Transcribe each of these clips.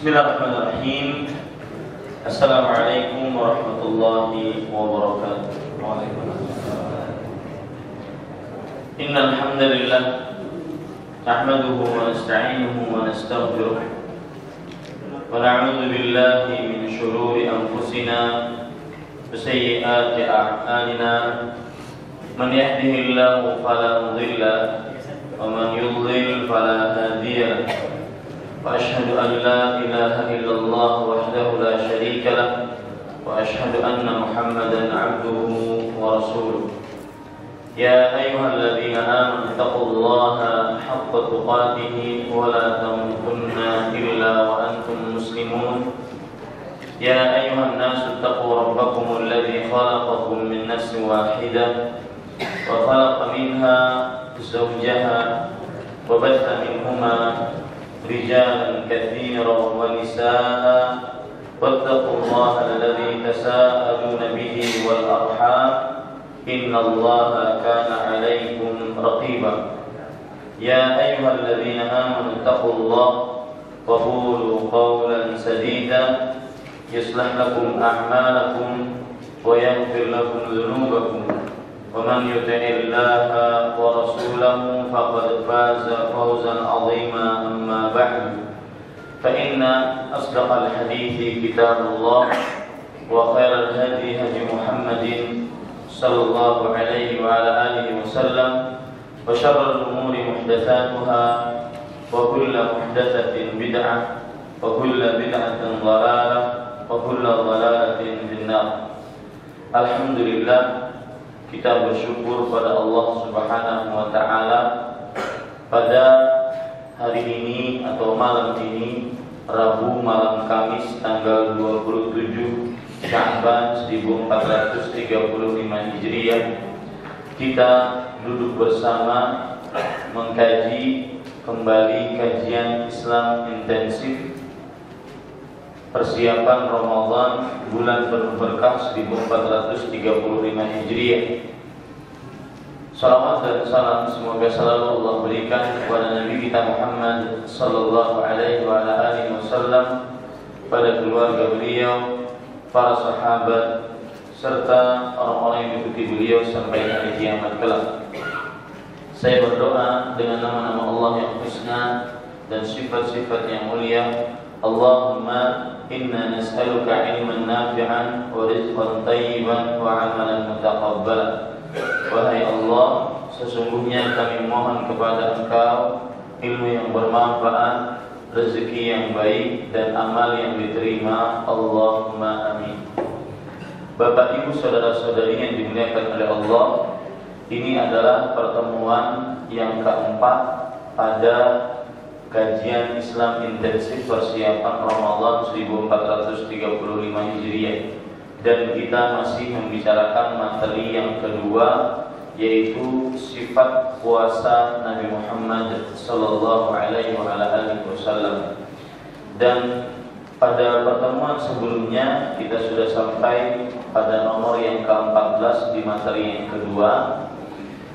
Bismillahirrahmanirrahim. Assalamualaikum warahmatullahi wabarakatuh. Waalaikumsalam. Innal hamdalillah nahmaduhu wa nasta'inuhu wa nastaghfiruh wa na'udzu billahi min shururi anfusina wa sayyiati a'malina. Man yahdihillahu fala mudilla wa man yudlil fala hadiya. وأشهد أن لا إله إلا الله وحده لا شريك له وأشهد أن محمدا عبده ورسوله. يا أيها الذين آمنوا اتقوا الله حق تقاته ولا تموتن إلا وأنتم مسلمون. يا أيها الناس اتقوا ربكم الذي خلقكم من نفس واحدة وخلق منها زوجها وبث منهما رجالا كثيرا ونساء واتقوا الله الذي تساءلون به والأرحام إن الله كان عليكم رقيبا. يا أيها الذين آمنوا اتقوا الله وقولوا قولا سديدا يصلح لكم أعمالكم ويغفر لكم ذنوبكم ومن يطع الله ورسوله فقد فاز فوزا عظيما. أما بعد فإن أصدق الحديث كتاب الله وخير الهدي هدي محمد صلى الله عليه وعلى آله وسلم وشر الأمور محدثاتها وكل محدثة بدعة وكل بدعة ضلالة وكل ضلالة في النار. Alhamdulillah, kita bersyukur pada Allah Subhanahu wa Ta'ala pada hari ini atau malam ini, Rabu malam Kamis tanggal 27 Sya'ban 1435 Hijriah, kita duduk bersama mengkaji kembali kajian Islam intensif persiapan Ramadan bulan penuh berkah 1435 Hijriah. Salawat dan salam semoga selalu Allah berikan kepada Nabi kita Muhammad sallallahu alaihi wa alihi wasallam, pada keluarga beliau, para sahabat, serta orang-orang yang mengikuti beliau sampai hari kiamat kelak. Saya berdoa dengan nama-nama Allah yang husna dan sifat-sifat yang mulia. Allahumma inna nas'aluka ilman nafi'an wa rizqan tayyiban wa amalan mutaqabbalan. Wahai Allah, sesungguhnya kami mohon kepada Engkau ilmu yang bermanfaat, rezeki yang baik, dan amal yang diterima. Allahumma amin. Bapak Ibu saudara-saudari yang dimuliakan oleh Allah, ini adalah pertemuan yang keempat pada kajian Islam intensif persiapan Ramadan 1435 Hijriah, dan kita masih membicarakan materi yang kedua, yaitu sifat puasa Nabi Muhammad sallallahu alaihi wasallam. Dan pada pertemuan sebelumnya kita sudah sampai pada nomor yang ke-14 di materi yang kedua.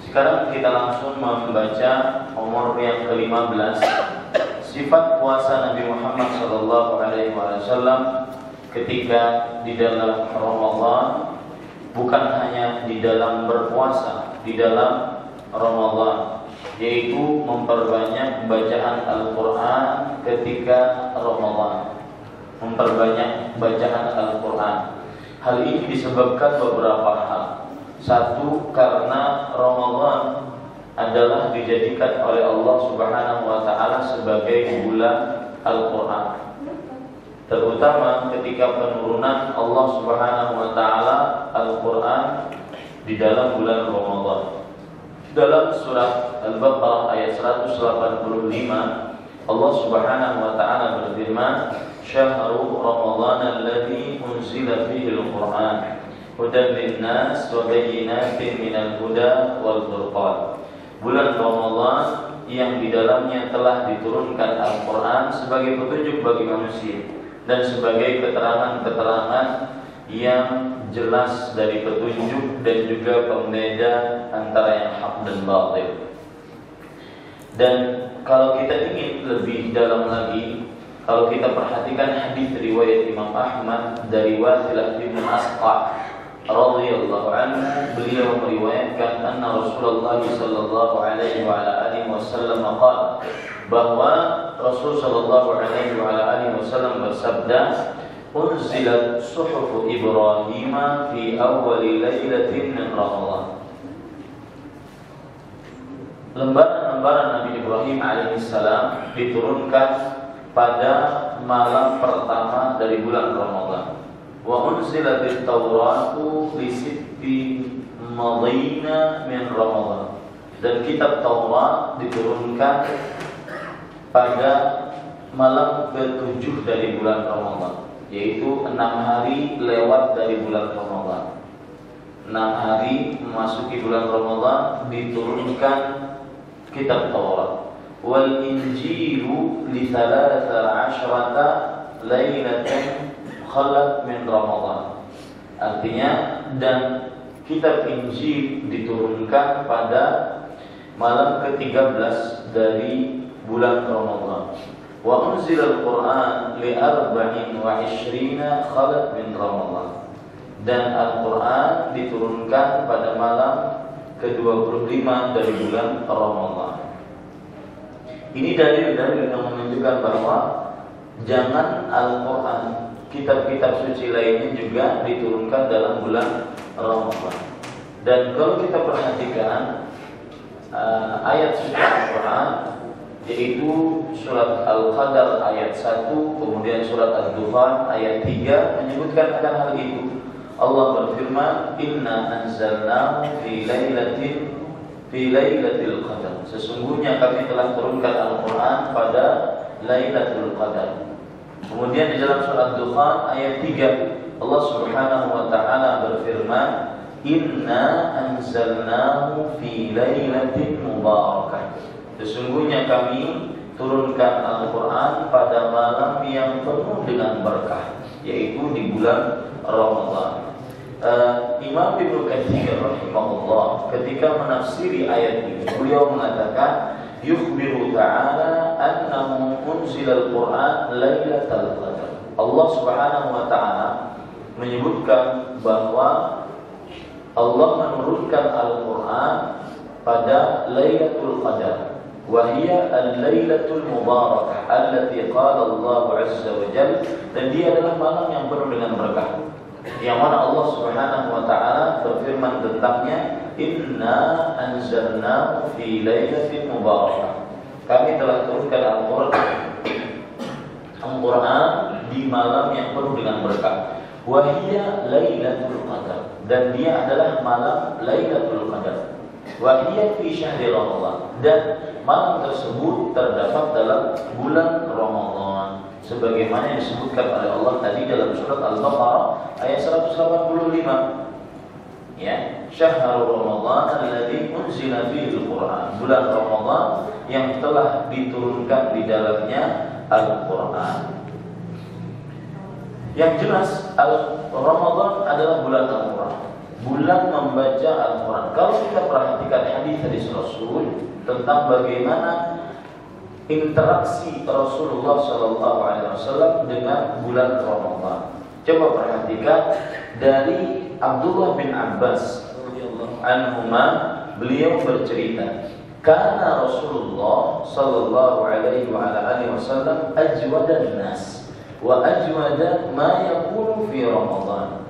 Sekarang kita langsung membaca nomor yang ke-15, sifat puasa Nabi Muhammad sallallahu alaihi wasallam ketika di dalam Ramadan, bukan hanya di dalam berpuasa, di dalam Ramadan, yaitu memperbanyak bacaan Al-Quran ketika Ramadan, memperbanyak bacaan Al-Quran. Hal ini disebabkan beberapa hal. Satu, karena Ramadan adalah dijadikan oleh Allah Subhanahu wa Ta'ala sebagai bulan Al-Quran, terutama ketika penurunan Allah Subhanahu wa Ta'ala Al-Quran di dalam bulan Ramadan. Dalam surah Al-Baqarah ayat 185, Allah Subhanahu wa Ta'ala berfirman, "Syahrul Ramadan alladzi unzila fihi al-Qur'an hudan lin-nas wa bayyinatin minal huda wal furqan." Bulan Ramadan yang di dalamnya telah diturunkan Al-Quran sebagai petunjuk bagi manusia dan sebagai keterangan-keterangan yang jelas dari petunjuk dan juga pembeda antara yang hak dan batil. Dan kalau kita ingin lebih dalam lagi, Kalau kita perhatikan hadis riwayat Imam Ahmad dari Wasilah bin Asqa radhiyallahu anhu, beliau meriwayatkan anna Rasulullah sallallahu alaihi wa ala alihi wasallam qala, bahwa Rasul sallallahu alaihi wa ala alihi wasallam bersabda, unzilat suhuf Ibrahim fi awwal lailatin min Ramadan. Lembaran-lembaran Nabi Ibrahim alaihissalam diturunkan pada malam pertama dari bulan Ramadan. Wa unzilatit Tauratu li sitti madina min Ramadan. Dan kitab Taurat diturunkan pada malam ke-7 dari bulan Ramadan, yaitu 6 hari lewat dari bulan Ramadan. 6 hari memasuki bulan Ramadan diturunkan kitab Taurat. Wal Injilu li 13 lailatan khalat min Ramadan. Artinya, dan kitab Injil diturunkan pada malam ke-13 dari bulan Ramadan. Wa unzilal Qur'an li 24 khalat min Ramadan. Dan Al-Qur'an diturunkan pada malam ke-25 dari bulan Ramadan. Ini dalil-dalil yang menunjukkan bahwa jangan Al-Quran, kitab-kitab suci lainnya juga diturunkan dalam bulan Ramadan. Dan kalau kita perhatikan ayat suci Al-Quran, yaitu surat Al-Qadar ayat 1, kemudian surat Ad-Dukhan ayat 3 menyebutkan akan hal itu. Allah berfirman, Inna anzalnahu fi lailatul qadar. Sesungguhnya kami telah turunkan Al-Quran pada Lailatul Qadar. Kemudian di dalam surat Dukhan ayat 3 Allah Subhanahu wa taala berfirman, Inna anzalnahu fi lailatin mubarakah. Sesungguhnya kami turunkan Al-Quran pada malam yang penuh dengan berkah, yaitu di bulan Ramadan. Imam Ibnu Katsir rahimahullah ketika menafsiri ayat ini, beliau mengatakan, yukhbiru ta'ala annahu unzilal Qur'an lailatul qadar. Allah Subhanahu wa taala menyebutkan bahwa Allah menurunkan Al-Quran pada Lailatul Qadar, wa hiya al-lailatul mubarakah allati qala Allah azza wa jalla, dan dia adalah malam yang penuh dengan berkah, yang mana Allah Subhanahu wa taala berfirman tentangnya, inna anzalnahu fi lailatin mubarakah. Kami telah turunkan Al-Quran di malam yang penuh dengan berkah. Wa hiya lailatul qadar, dan dia adalah malam Lailatul Qadar. Wa hiya fi syahri Ramadan, dan malam tersebut terdapat dalam bulan Ramadan, sebagaimana yang disebutkan oleh Allah tadi dalam surat Al-Baqarah ayat 185. Ya, syahrul Ramadan alladzi unzila fihi al-Qur'an, bulan Ramadan yang telah diturunkan di dalamnya Al-Qur'an. Yang jelas Ramadan adalah bulan Al-Quran, bulan membaca Al-Quran. Kalau kita perhatikan hadis dari Rasul tentang bagaimana interaksi Rasulullah SAW dengan bulan Ramadan, coba perhatikan dari Abdullah bin Abbas radhiyallahu anhuma, beliau bercerita, karena Rasulullah SAW ajwadan nas wa ajwada ma yakunu fi Ramadan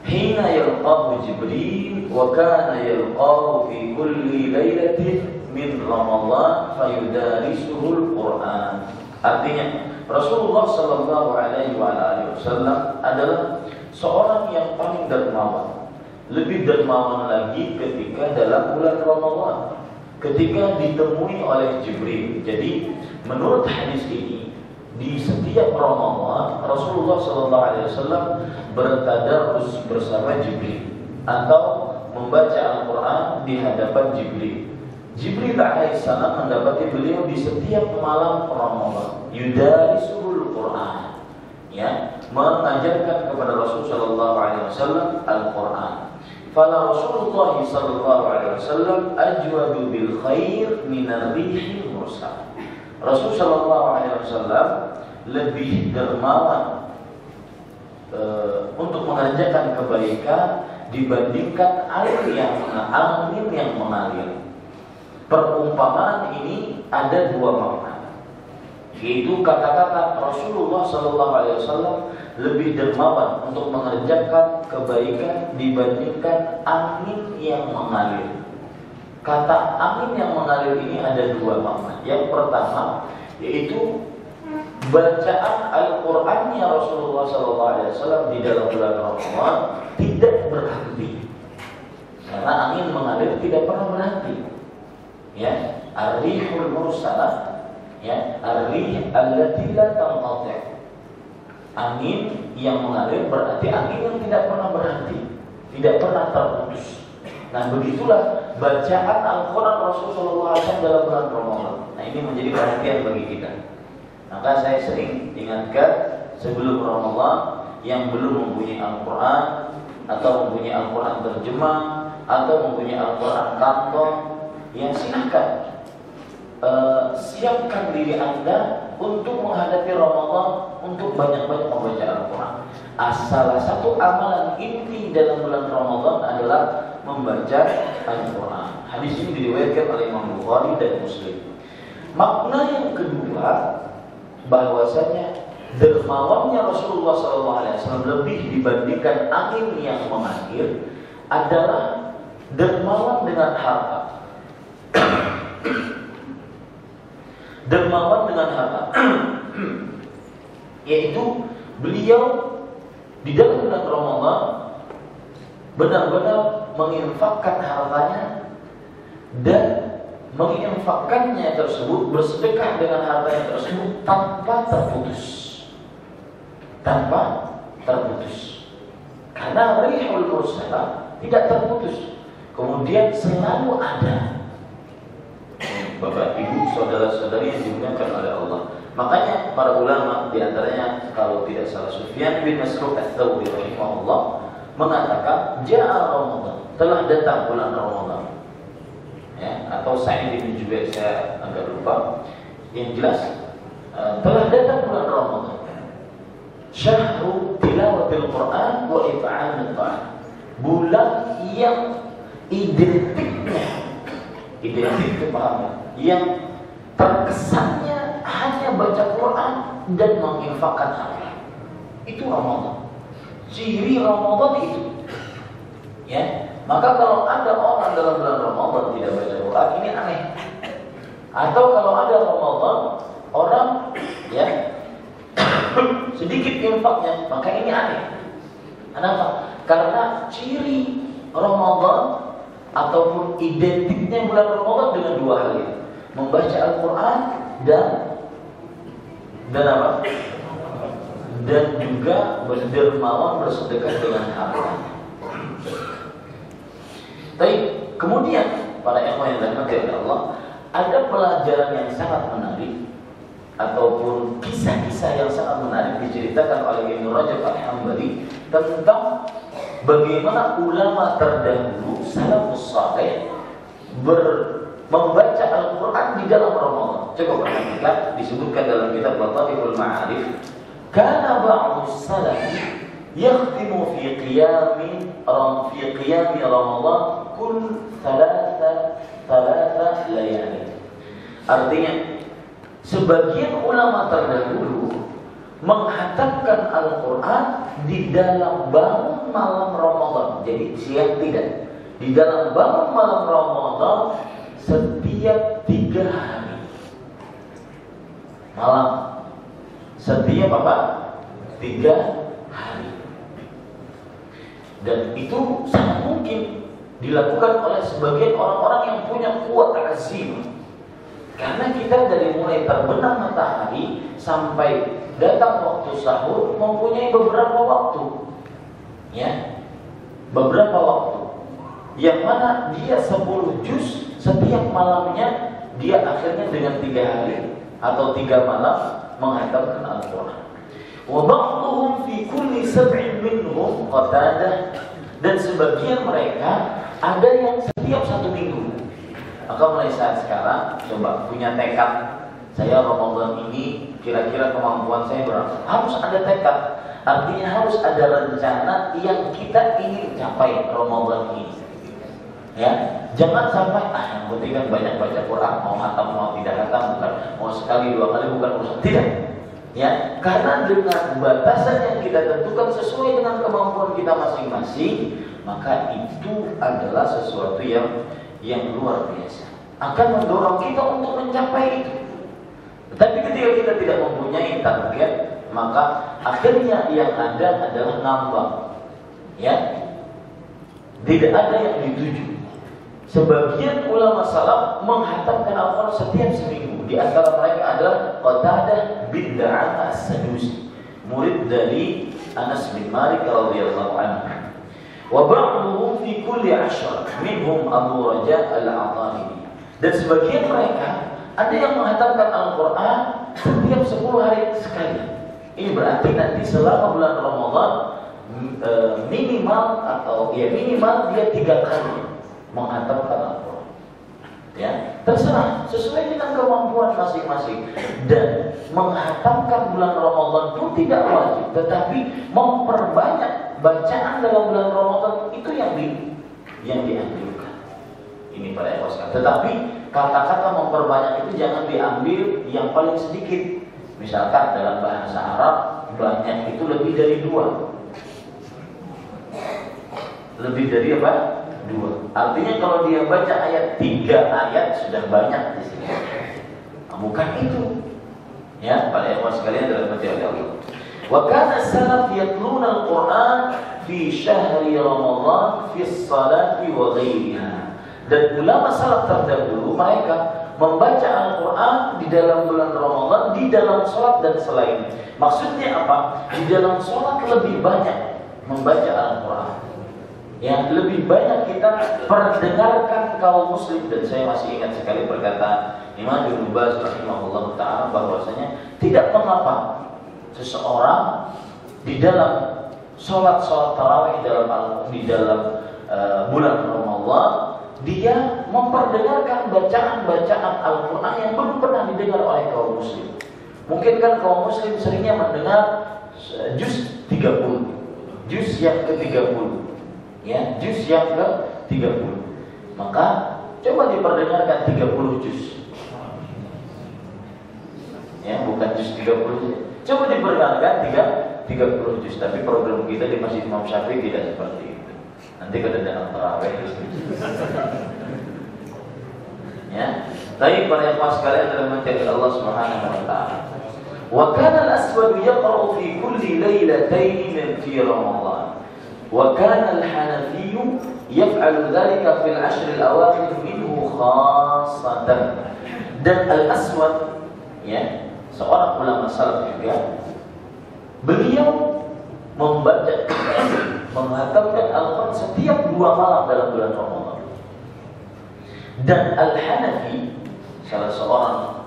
hina yalqahu Jibril wa kana yalqahu fi kulli lailatin min Ramadan fayudarisuhul Quran. Artinya Rasulullah sallallahu alaihi wasallam adalah seorang yang paling dermawan, lebih dermawan lagi ketika dalam bulan Ramadan, ketika ditemui oleh Jibril. Jadi menurut hadis ini, di setiap Ramadan Rasulullah SAW bertadarus bersama Jibril atau membaca Al-Quran di hadapan Jibril. Jibril alaihissalam mendapati beliau di setiap malam Ramadan, yudarisuhul Quran, ya, mengajarkan kepada Rasulullah SAW Al-Quran. Fala Rasulullah SAW ajwadu bil khair minar rihil mursal. Rasul Shallallahu Alaihi Wasallam lebih dermawan untuk mengerjakan kebaikan dibandingkan angin yang mengalir. Perumpamaan ini ada dua makna, yaitu kata-kata Rasulullah Shallallahu Alaihi Wasallam lebih dermawan untuk mengerjakan kebaikan dibandingkan angin yang mengalir. Kata angin yang mengalir ini ada dua makna. Yang pertama yaitu bacaan Al-Qur'annya Rasulullah SAW di dalam bulan Ramadan tidak berhenti, karena angin mengalir tidak pernah berhenti. Ya, ar-rihul mursalah, ya, ar-rih allati la tanqati'. Angin yang mengalir berarti angin yang tidak pernah berhenti, tidak pernah terputus. Nah, begitulah bacaan Al-Quran Rasulullah SAW dalam bulan Ramadan. Nah, ini menjadi perhatian bagi kita. Maka saya sering ingatkan sebelum Ramadan yang belum mempunyai Al-Quran atau mempunyai Al-Quran terjemah atau mempunyai Al-Quran kantor, yang silahkan siapkan diri Anda untuk menghadapi Ramadan, untuk banyak-banyak membaca Al-Quran. Salah satu amalan inti dalam bulan Ramadan adalah membaca Al-Quran. Hadis ini diriwayatkan oleh Imam Bukhari dan Muslim. Makna yang kedua, bahwasanya dermawannya Rasulullah SAW lebih dibandingkan angin yang mengalir adalah dermawan dengan harta. Dermawan dengan harta, yaitu beliau di dalam bulan Ramadan benar-benar menginfakkan hartanya, dan menginfakkannya tersebut, bersedekah dengan hartanya tersebut tanpa terputus, karena rihul mursalah tidak terputus, kemudian selalu ada. Bapak, Ibu, saudara-saudari yang dimuliakan oleh Allah. Makanya para ulama, diantaranya kalau tidak salah Sufyan bin Mas'ud Ats-Tsauri rahimahullah mengatakan ja'a Ramadan, telah datang bulan Ramadan. Ya, atau Sa'id bin Jubair, saya agak lupa. Yang jelas telah datang bulan Ramadan. Syahru tilawatil Quran wa if'alil ta'am. Bulan yang identik kepahaman, yang terkesannya hanya baca Quran dan menginfakkan harta. Itu Ramadan. Ciri Ramadan itu. Ya, maka kalau ada orang dalam bulan Ramadan tidak baca Quran, ini aneh. Atau kalau ada Ramadan orang ya sedikit infaknya, maka ini aneh. Kenapa? Karena ciri Ramadan ataupun identiknya bulan Ramadan dengan dua hal ini, membaca Al-Quran dan apa? Dan juga berdermawan, bersedekah dengan harta. Tapi kemudian para ikhwan yang dirahmati oleh Allah, ada pelajaran yang sangat menarik ataupun kisah-kisah yang sangat menarik diceritakan oleh Ibnu Rajab Al-Hambali tentang bagaimana ulama terdahulu salafus saleh membaca Al-Quran di dalam Ramadan. Coba perhatikan, disebutkan dalam kitab Lataiful Ma'arif, kana ba'du salaf yakhtimu fi qiyam Ramadan kull thalatha layali. Artinya, sebagian ulama terdahulu menghatamkan Al-Quran di dalam bangun malam Ramadan. Jadi siang tidak. Di dalam bangun malam Ramadan setiap 3 hari. Malam. Setiap apa? 3 hari. Dan itu sangat mungkin dilakukan oleh sebagian orang-orang yang punya kuat azim. Karena kita dari mulai terbenam matahari sampai datang waktu sahur mempunyai beberapa waktu, ya, beberapa waktu, yang mana dia 10 juz setiap malamnya, dia akhirnya dengan 3 hari atau 3 malam menghatamkan Al-Quran. Wa ba'dhum fi kulli sab'in minhum Qatadah, dan sebagian mereka ada yang setiap 1 minggu. Maka mulai saat sekarang coba punya tekad Saya Ramadan ini kira-kira kemampuan saya berapa? Harus ada tekad. Artinya harus ada rencana yang kita ingin capai Ramadan ini. Ya, jangan sampai yang penting kan banyak baca Quran, mau hatam mau tidak hatam, bukan mau sekali dua kali bukan urusan. Tidak. Ya, karena dengan batasan yang kita tentukan sesuai dengan kemampuan kita masing-masing, maka itu adalah sesuatu yang luar biasa. Akan mendorong kita untuk mencapai itu. Tapi ketika kita tidak mempunyai target, maka akhirnya yang ada adalah ngambang. Ya, tidak ada yang dituju. Sebagian ulama salaf menghatamkan Al-Quran setiap seminggu. Di antara mereka adalah Qatadah bin Da'amah As-Sadusi, murid dari Anas bin Malik radhiyallahu anhu. Wa ba'dhum fi kulli 'ashr minhum Abu Raja Al-'Atani. Dan sebagian mereka ada yang menghatamkan Al-Quran setiap 10 hari sekali. Ini berarti nanti selama bulan Ramadan minimal dia 3 kali menghatamkan Al-Quran. Ya, terserah sesuai dengan kemampuan masing-masing. Dan menghatamkan bulan Ramadan pun tidak wajib, tetapi memperbanyak bacaan dalam bulan Ramadan itu yang dianjurkan. Ini para ikhwan. Tetapi kata-kata memperbanyak itu jangan diambil yang paling sedikit. Misalkan dalam bahasa Arab banyak itu lebih dari 2. Lebih dari apa? 2. Artinya kalau dia baca ayat 3 ayat sudah banyak di sini. Bukan itu. Ya, para ikhwan sekalian dalam hati Allah. Wa kana salaf yatluna al-Qur'an fi syahri Ramadan fi sholati wa ghairiha. Dan ulama salaf terdahulu mereka membaca Al-Quran di dalam bulan Ramadan, di dalam sholat dan selain. Maksudnya apa? Di dalam sholat lebih banyak membaca Al-Quran. Yang lebih banyak kita perdengarkan kaum muslim. Dan saya masih ingat sekali perkataan Imam Ibnu Baz rahimahullah ta'ala bahwasanya tidak mengapa seseorang di dalam sholat tarawih di dalam bulan Ramadan dia memperdengarkan bacaan-bacaan Al-Quran yang belum pernah didengar oleh kaum muslim. Mungkin kan kaum muslim seringnya mendengar juz 30, juz yang ke-30, ya, juz yang ke-30. Maka coba diperdengarkan 30 juz. Ya, bukan juz 30. Coba diperdengarkan 30 juz. Tapi program kita di Masjid Imam Syafi'i tidak seperti itu. Nanti kedatangan tarawih. Ya, tapi para ikhwan sekalian dalam mencari Allah Subhanahu wa taala. Wa kana al-aswad yaqra'u fi kulli laylatayn min fi Ramadan. Wa kana al-Hanafi yaf'alu dhalika fi al-ashr al-awakhir minhu khassatan. Dan al-Aswad, ya, seorang ulama salaf juga, beliau menghatamkan Al-Quran setiap 2 malam dalam bulan Ramadan. Dan Al-Hanafi, salah seorang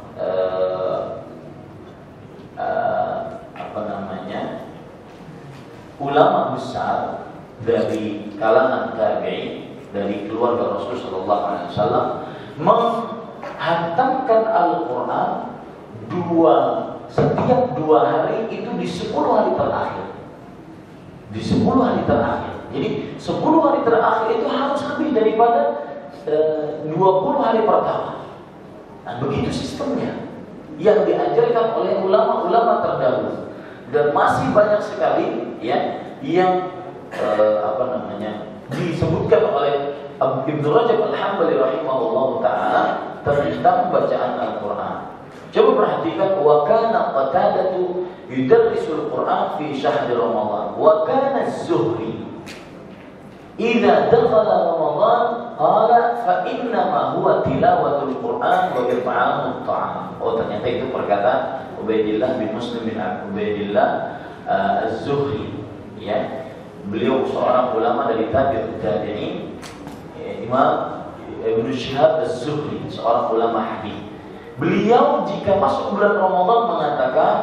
ulama besar dari kalangan tabi'in, dari keluarga Rasul sallallahu alaihi wasallam, menghatamkan Al-Quran setiap 2 hari itu di 10 hari terakhir. Di 10 hari terakhir. Jadi 10 hari terakhir itu harus lebih daripada 20 hari pertama. Nah, begitu sistemnya yang diajarkan oleh ulama-ulama terdahulu. Dan masih banyak sekali ya yang disebutkan oleh Ibnu Rajab Al-Hambali rahimahullah taala tentang bacaan Al-Quran. Coba perhatikan, wa kana Qatadatu yudarrisul Quran fi syahri Ramadan wa kana Az-Zuhri idza dakhala Ramadan qala fa inna ma huwa tilawatul Quran wa it'amut ta'am. Oh, ternyata itu perkataan Ubaidillah bin Muslim bin Ubaidillah Az-Zuhri, ya. Beliau seorang ulama dari tabi'in, Imam Ibnu Syihab Az-Zuhri, seorang ulama hadis. Beliau jika masuk bulan Ramadan mengatakan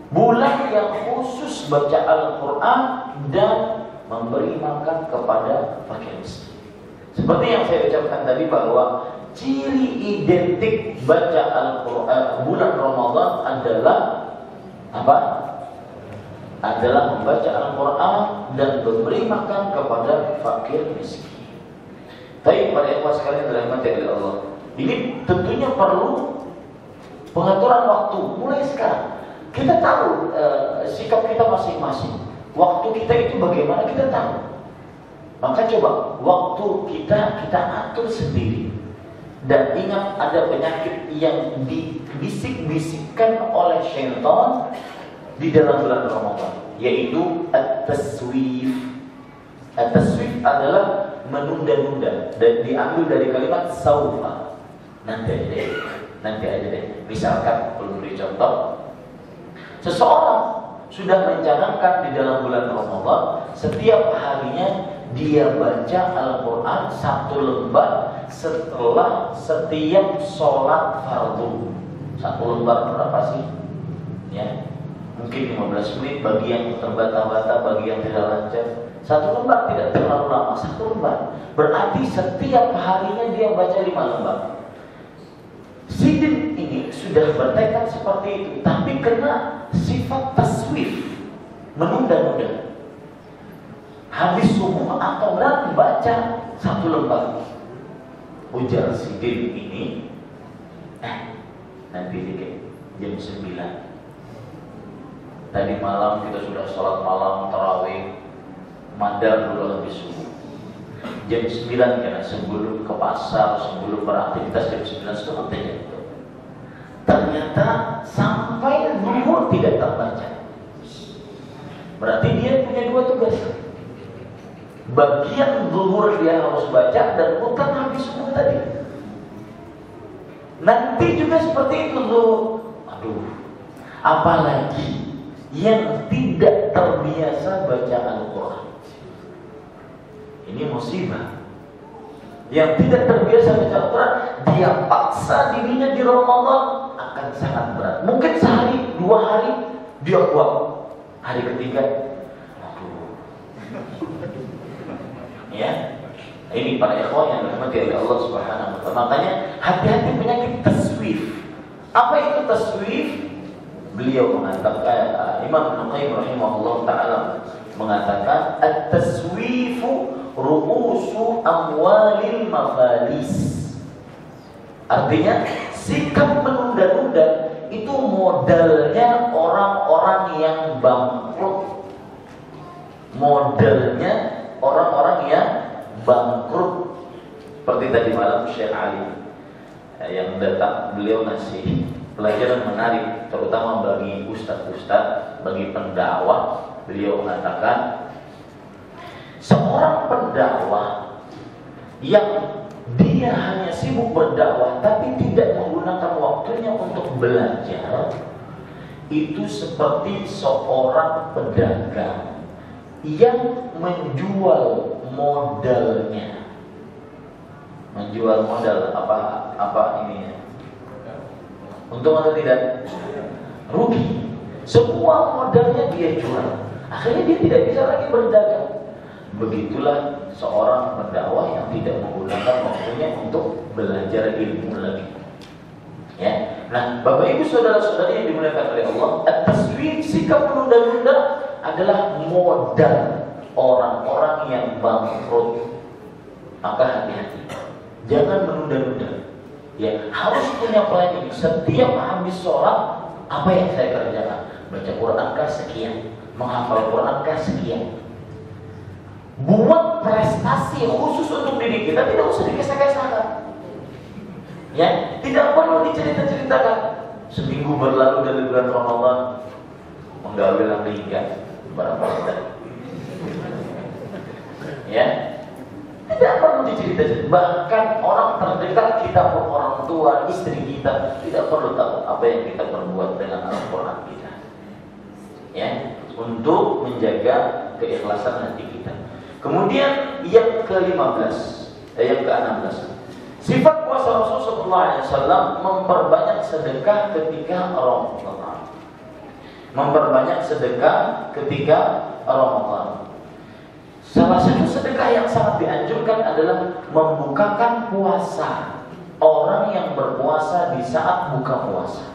bulan yang khusus baca Al-Quran dan memberi makan kepada fakir miskin. Seperti yang saya ucapkan tadi bahwa ciri identik baca Al-Quran bulan Ramadan adalah apa? Adalah membaca Al-Quran dan memberi makan kepada fakir miskin. Tapi para ikhwan sekalian dirahmati oleh Allah, ini tentunya perlu pengaturan waktu mulai sekarang. Kita tahu sikap kita masing-masing. Waktu kita itu bagaimana kita tahu. Maka coba waktu kita atur sendiri. Dan ingat, ada penyakit yang dibisik-bisikkan oleh syaitan di dalam bulan Ramadan, yaitu at-taswif. At-taswif adalah menunda-nunda, dan diambil dari kalimat saufa. Nanti aja deh. Misalkan, perlu beri contoh, seseorang sudah mencanangkan di dalam bulan Ramadan setiap harinya dia baca Al-Quran 1 lembar setelah setiap sholat fardu. 1 lembar berapa sih? Ya, mungkin 15 menit bagi yang terbata-bata, bagi yang tidak lancar. 1 lembar tidak terlalu lama, 1 lembar. Berarti setiap harinya dia baca 5 lembar. Sidin ini sudah bertekad seperti itu, tapi kena sifat taswif, menunda-nunda. Habis subuh atau enggak baca 1 lembar. Ujar Sidin ini, nanti dikit jam 9. Tadi malam kita sudah sholat malam tarawih, mandar dulu habis subuh. Jam 9 karena sebelum ke pasar, sebelum beraktivitas jam 9 sudah aja itu. Ternyata sampai zuhur tidak terbaca. Berarti dia punya 2 tugas. Bagian zuhur dia harus baca dan bukan habis subuh tadi. Nanti juga seperti itu zuhur. Apalagi yang tidak terbiasa baca Al-Quran. Ini musibah. Yang tidak terbiasa baca Al-Quran, dia paksa dirinya di Ramadan, akan sangat berat. Mungkin sehari, 2 hari dia kuat. Hari ketiga, ya, ini para ikhwan yang dirahmati oleh Allah Subhanahu wa taala. Makanya hati-hati penyakit taswif. Apa itu taswif? Beliau mengatakan, Imam Ibnu Qayyim rahimahullah taala mengatakan, at-taswifu ru'usu amwalil mafalis. Artinya sikap menunda-nunda itu modalnya orang-orang yang bangkrut. Modalnya orang-orang yang bangkrut. Seperti tadi malam Syekh Ali yang datang, beliau ngasih pelajaran menarik, terutama bagi ustaz-ustaz, bagi pendakwah. Beliau mengatakan, seorang pendakwah yang dia hanya sibuk berdakwah tapi tidak menggunakan waktunya untuk belajar, itu seperti seorang pedagang yang menjual modalnya. Menjual modal apa ini? Untung atau tidak? Rugi. Semua modalnya dia jual. Akhirnya dia tidak bisa lagi berdagang. Begitulah seorang pendakwah yang tidak menggunakan waktunya untuk belajar ilmu lagi. Ya. Nah, Bapak Ibu saudara-saudari yang dimuliakan oleh Allah, at-taswif, sikap menunda-nunda adalah modal orang-orang yang bangkrut. Maka hati-hati, jangan menunda-nunda. Ya, harus punya planning. Setiap habis sholat, apa yang saya kerjakan? Baca Quran kah sekian, menghafal Quran kah sekian. Buat prestasi khusus untuk diri kita, tidak usah dikisah-kisahkan. Ya, tidak perlu dicerita-ceritakan. Seminggu berlalu dari bulan Ramadan, menggawe lingga berapa hari. Ya, tidak perlu diceritakan. Bahkan orang terdekat kita pun, orang tua, istri kita, tidak perlu tahu apa yang kita perbuat dengan Al-Quran kita. Ya, untuk menjaga keikhlasan hati kita. Kemudian yang ke-15, yang ke-16, sifat puasa Rasul sallallahu alaihi wasallam memperbanyak sedekah ketika Ramadan. Memperbanyak sedekah ketika Ramadan. Salah satu sedekah yang sangat dianjurkan adalah membukakan puasa. orang yang berpuasa di saat buka puasa.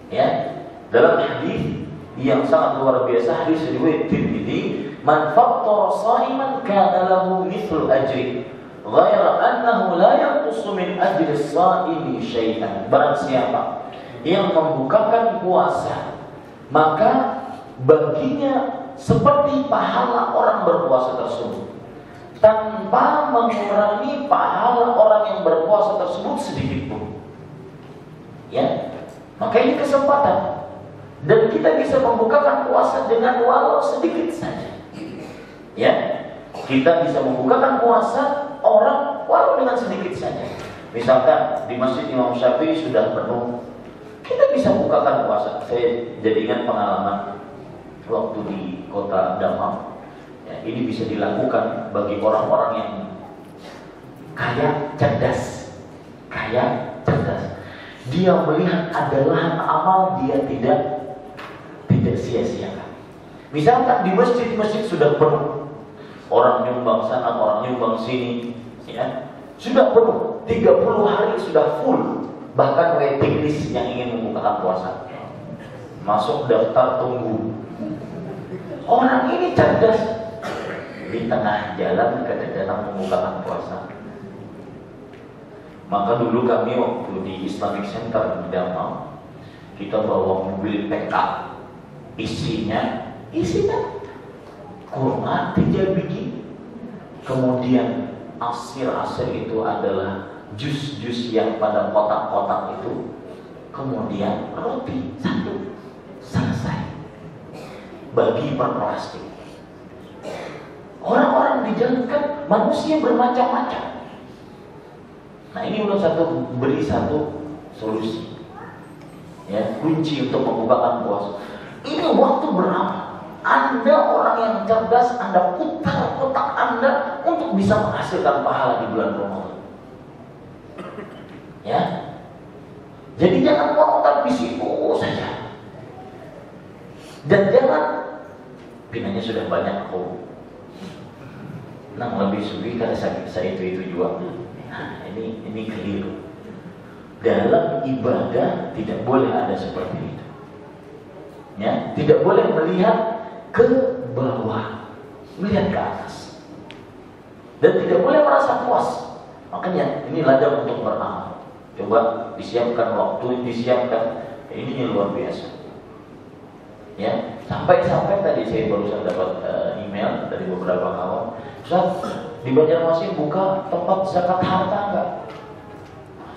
Ya, dalam hadis yang sangat luar biasa, hadis riwayat Tirmidzi, man fattara sha'iman kana lahu mithlu ajri ghaira annahu la yanqusu min ajri as-sha'imi syai'an. Barang siapa yang membukakan puasa, maka baginya seperti pahala orang berpuasa tersebut, tanpa mengurangi pahala orang yang berpuasa tersebut sedikit pun. Ya, maka ini kesempatan, dan kita bisa membukakan puasa dengan walau sedikit saja. Ya, kita bisa membukakan puasa orang walau dengan sedikit saja. Misalkan di Masjid Imam Syafi'i sudah penuh, kita bisa bukakan puasa. Saya jadi ingat pengalaman waktu di kota Damam. Ya, ini bisa dilakukan bagi orang-orang yang kaya cerdas. Dia melihat ada lahan amal, dia tidak sia-siakan. Misalkan di masjid sudah penuh, orang nyumbang sana, orang nyumbang sini, ya, sudah penuh, 30 hari sudah full. Bahkan waiting list yang ingin membukakan puasa masuk daftar tunggu. Orang ini cerdas, di tengah jalan kadang-kadang membukakan puasa. Maka dulu kami waktu di Islamic Center di Damam, kita bawa mobil pickup, isinya kurma 3 biji. Kemudian asir itu adalah jus yang pada kotak-kotak itu. Kemudian roti 1, selesai. Bagi per plastik. Orang-orang di jalan kan manusia bermacam-macam. Nah, ini beri satu solusi, ya, kunci untuk membukakan puasa. Ini waktu berapa? Anda orang yang cerdas, Anda putar otak Anda untuk bisa menghasilkan pahala di bulan Ramadan. Ya, jadi jangan mau tapi sibuk saja, dan jangan pinanya sudah banyak kok. Nah, lebih sugi karena saya itu juga. Nah, ini keliru. Dalam ibadah tidak boleh ada seperti itu. Ya, tidak boleh melihat ke bawah, melihat ke atas. Dan tidak boleh merasa puas. Makanya ini ladang untuk beramal. Coba disiapkan waktu, disiapkan. Ini luar biasa. Ya, sampai tadi saya barusan dapat email dari beberapa kawan. Ustaz, di Banjarmasin buka tempat zakat harta enggak?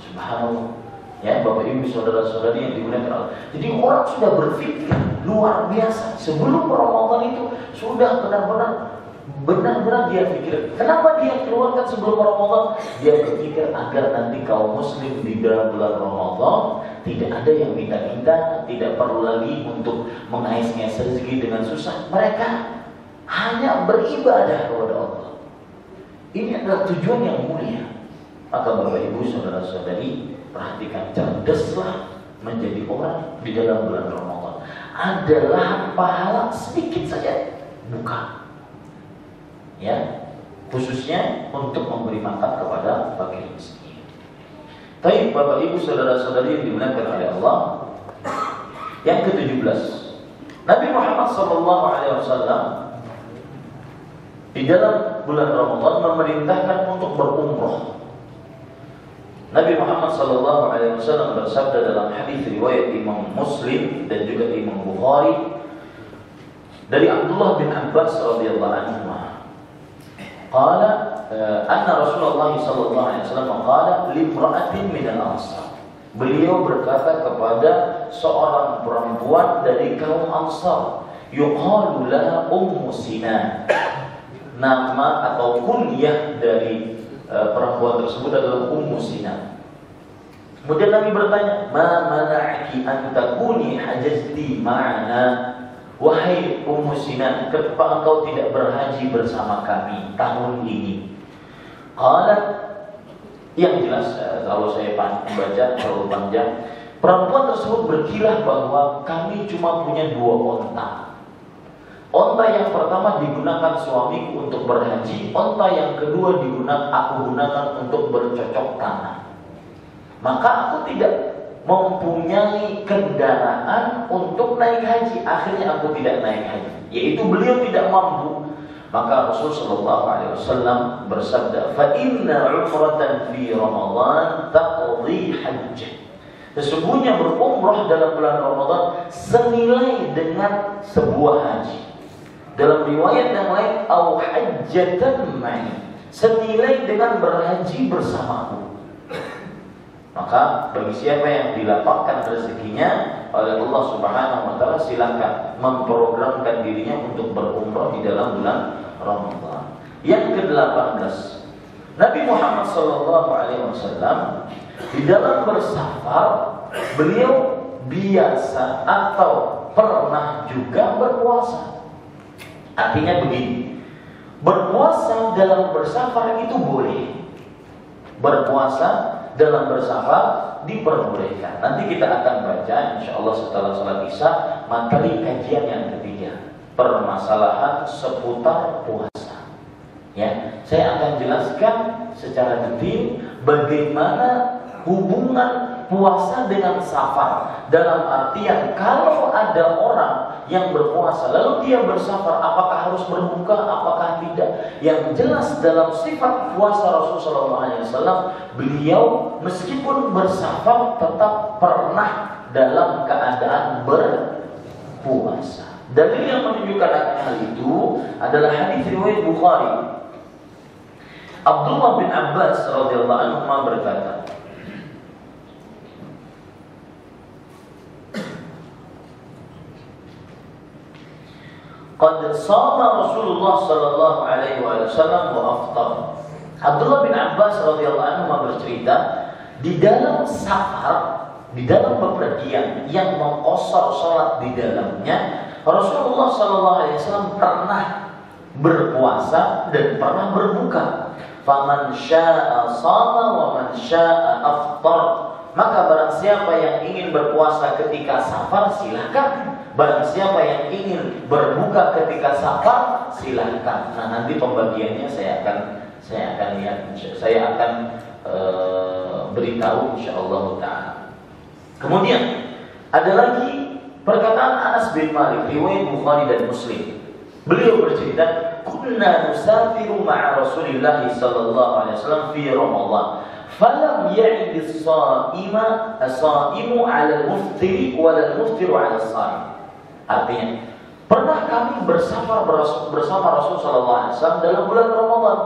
Subhanallah. Ya, Bapak Ibu saudara-saudari yang dimuliakan Allah. Jadi orang sudah berpikir luar biasa. Sebelum Ramadan itu sudah benar-benar dia pikir. Kenapa dia keluarkan sebelum Ramadan? Dia berpikir agar nanti kaum muslim di dalam bulan Ramadan tidak ada yang minta-minta, tidak perlu lagi untuk mengais-ngais rezeki dengan susah. Mereka hanya beribadah kepada Allah. Ini adalah tujuan yang mulia. Maka Bapak Ibu saudara-saudari, perhatikan, cerdaslah menjadi orang di dalam bulan Ramadan. Adalah pahala sedikit saja, bukan. Ya, khususnya untuk memberi makan kepada fakir miskin. Baik Bapak Ibu saudara-saudari yang dimuliakan oleh Allah. Yang ke-17, Nabi Muhammad SAW di dalam bulan Ramadan memerintahkan untuk berumrah. Nabi Muhammad SAW bersabda dalam hadis riwayat Imam Muslim dan juga Imam Bukhari dari Abdullah bin Abbas radhiyallahu anhu. Qala anna Rasulullah sallallahu alaihi wasallam qala limra'atin min al-Ansar. Beliau berkata kepada seorang perempuan dari kaum Ansar, yuqalu laha Ummu Sinan. Nama atau kunyah dari perempuan tersebut adalah Ummu Sinan. Kemudian Nabi bertanya, "Ma mana'aki an takuni hajjati ma'ana?" Wahai Ummu Sinan, kenapa engkau tidak berhaji bersama kami tahun ini? Qalat, yang jelas kalau saya membaca terlalu panjang, perempuan tersebut berkilah bahwa kami cuma punya 2 onta. Onta yang pertama digunakan suamiku untuk berhaji, onta yang kedua aku gunakan untuk bercocok tanam. Maka aku tidak mempunyai kendaraan untuk naik haji. Akhirnya aku tidak naik haji, yaitu beliau tidak mampu. Maka Rasul sallallahu alaihi wasallam bersabda, "Fa inna 'umratan fi Ramadan taqdi hajjah." Sesungguhnya berumrah dalam bulan Ramadan senilai dengan sebuah haji. Dalam riwayat yang lain, "Au hajjatan ma'i," senilai dengan berhaji bersamaku. Maka bagi siapa yang dilapangkan rezekinya oleh Allah Subhanahu wa taala, silakan memprogramkan dirinya untuk berumrah di dalam bulan Ramadan. Yang ke-18, Nabi Muhammad sallallahu alaihi wasallam di dalam bersafar beliau biasa atau pernah juga berpuasa. Artinya begini, berpuasa dalam bersafar itu boleh. Berpuasa dalam bersafar diperbolehkan. Nanti kita akan baca insyaallah setelah salat Isya materi kajian yang ketiga, permasalahan seputar puasa. Ya, saya akan jelaskan secara detail bagaimana hubungan puasa dengan safar. Dalam artian kalau ada orang yang berpuasa lalu dia bersafar, apakah harus berbuka, apakah tidak? Yang jelas dalam sifat puasa Rasulullah SAW, beliau meskipun bersafar tetap pernah dalam keadaan berpuasa. Dalil yang menunjukkan hal itu adalah hadis riwayat Bukhari. Abdullah bin Abbas radhiyallahu anhu berkata, "Qad shama Rasulullah sallallahu alaihi wasallam wa aftar." Abdullah bin Abbas radhiyallahu anhu bercerita, di dalam safar, di dalam bepergian yang mengqashar salat di dalamnya, Rasulullah sallallahu alaihi wasallam pernah berpuasa dan pernah berbuka. Faman syaa'a shama wa man syaa'a aftar. Maka barang siapa yang ingin berpuasa ketika safar silahkan. Barang siapa yang ingin berbuka ketika safar silahkan. Nah, nanti pembagiannya saya akan lihat, saya akan beritahu insyaallah taala. Kemudian ada lagi perkataan Anas bin Malik riwayat Bukhari dan Muslim. Beliau bercerita, "Kunna nusafiru ma'a Rasulillah sallallahu alaihi wasallam fi Ramadan. Falam ya'id as-sha'imu 'ala al-muftiri wa al-muftiru 'ala as-sha'im." Artinya, pernah kami bersafar bersama Rasul sallallahu alaihi wasallam dalam bulan Ramadan.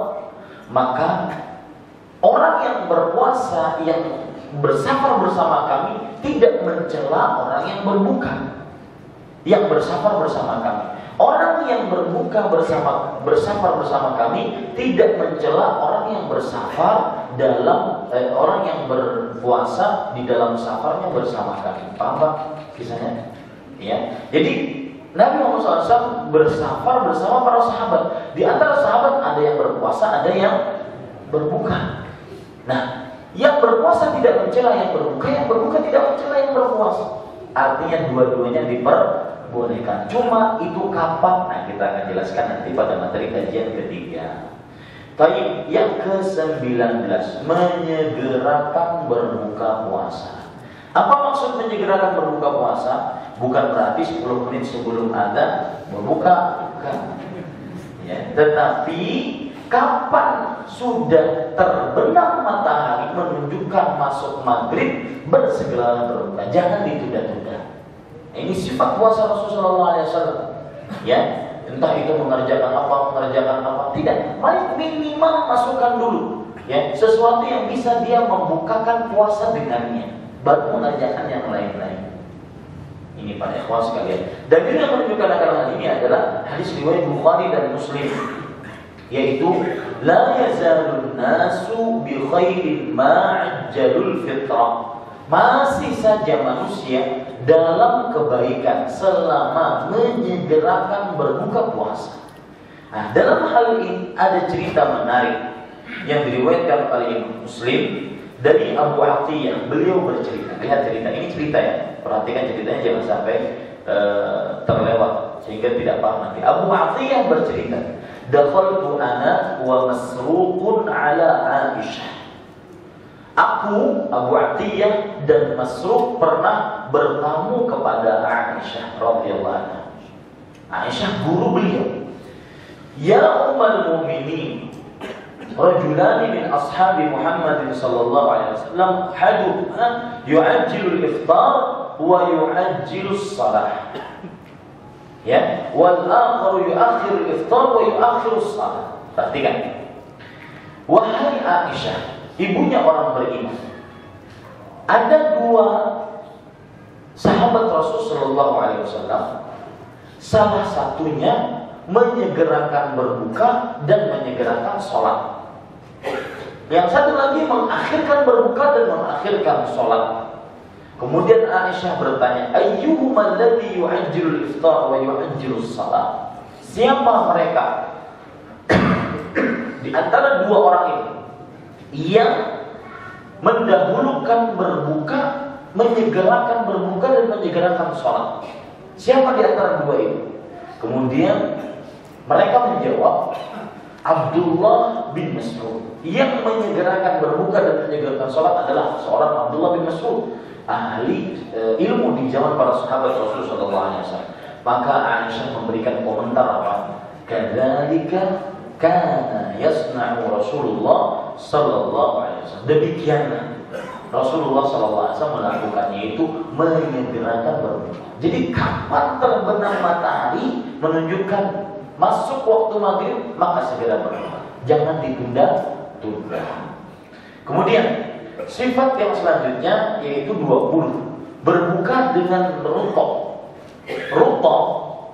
Maka orang yang berpuasa yang bersafar bersama kami tidak mencela orang yang berbuka yang bersafar bersama kami. Orang yang berbuka bersafar bersama kami tidak mencela orang yang bersafar orang yang berpuasa di dalam safarnya bersama kami. Paham Pak kisahnya? Ya. Jadi Nabi Muhammad SAW bersafar bersama para sahabat. Di antara sahabat ada yang berpuasa, ada yang berbuka. Nah, yang berpuasa tidak mencela yang berbuka tidak mencela yang berpuasa. Artinya dua-duanya diperbolehkan. Cuma itu kapan? Nah, kita akan jelaskan nanti pada materi kajian ketiga. Baik, yang ke-19, menyegerakan berbuka puasa. Apa maksud menyegerakan berbuka puasa? Bukan berarti 10 menit sebelum adzan berbuka, bukan. Ya, tetapi kapan sudah terbenam matahari menunjukkan masuk maghrib, bersegeralah berbuka. Jangan ditunda-tunda. Ini sifat puasa Rasulullah SAW. Ya, entah itu mengerjakan apa, tidak. Minimal masukkan dulu. Ya, sesuatu yang bisa dia membukakan puasa dengannya, baru mengerjakan yang lain-lain. Ini para ikhwan sekalian. Dan yang menunjukkan akan hal ini adalah hadis riwayat Bukhari dan Muslim, yaitu la yazalun nasu bi khairin ma'ajjalul fitrah. Masih saja manusia dalam kebaikan selama menyegerakan berbuka puasa. Nah, dalam hal ini ada cerita menarik yang diriwayatkan oleh Imam Muslim dari Abu Atiyah. Beliau bercerita, lihat cerita ini, cerita ya, perhatikan ceritanya, jangan sampai terlewat sehingga sehingga tidak paham nanti. Abu Atiyah bercerita, dakhaltu ana wa Masruqun ala Aisyah. Aku, Abu Atiyah dan Masruq pernah bertamu kepada Aisyah radhiyallahu anha. Aisyah guru beliau. Ya ummul mu'minin, rajulani min ashabi Muhammad sallallahu alaihi wasallam haduhuma yu'ajjilu al-iftar wa yu'ajjilu as-salah. Ya, wal akharu yu'akhiru al-iftar wa yu'akhiru as-salah. Perhatikan. Wahai Aisyah, ibunya orang beriman. Ada dua sahabat Rasul sallallahu alaihi wasallam. Salah satunya menyegerakan berbuka dan menyegerakan sholat. Yang satu lagi mengakhirkan berbuka dan mengakhirkan sholat. Kemudian Aisyah bertanya, ayyuhuma alladhi yu'ajjilu al-iftar wa yu'ajjilu as-salat? Siapa mereka di antara dua orang ini yang mendahulukan berbuka, menyegerakan berbuka dan menyegerakan sholat? Siapa di antara dua ini? Kemudian mereka menjawab, Abdullah bin Mas'ud. Yang menyegerakan berbuka dan menyegerakan sholat adalah seorang Abdullah bin Mas'ud, ahli ilmu di zaman para sahabat Rasulullah SAW. Maka Aisyah memberikan komentar apa? Kadzalika kana yasna'u Rasulullah sallallahu alaihi wasallam. Demikianlah Rasulullah sallallahu alaihi wasallam melakukannya, itu menyegerakan berbuka. Jadi kapan terbenam matahari menunjukkan masuk waktu maghrib, maka segera berbuka. Jangan ditunda-tunda. Kemudian sifat yang selanjutnya yaitu 20. Berbuka dengan rutab. Rutab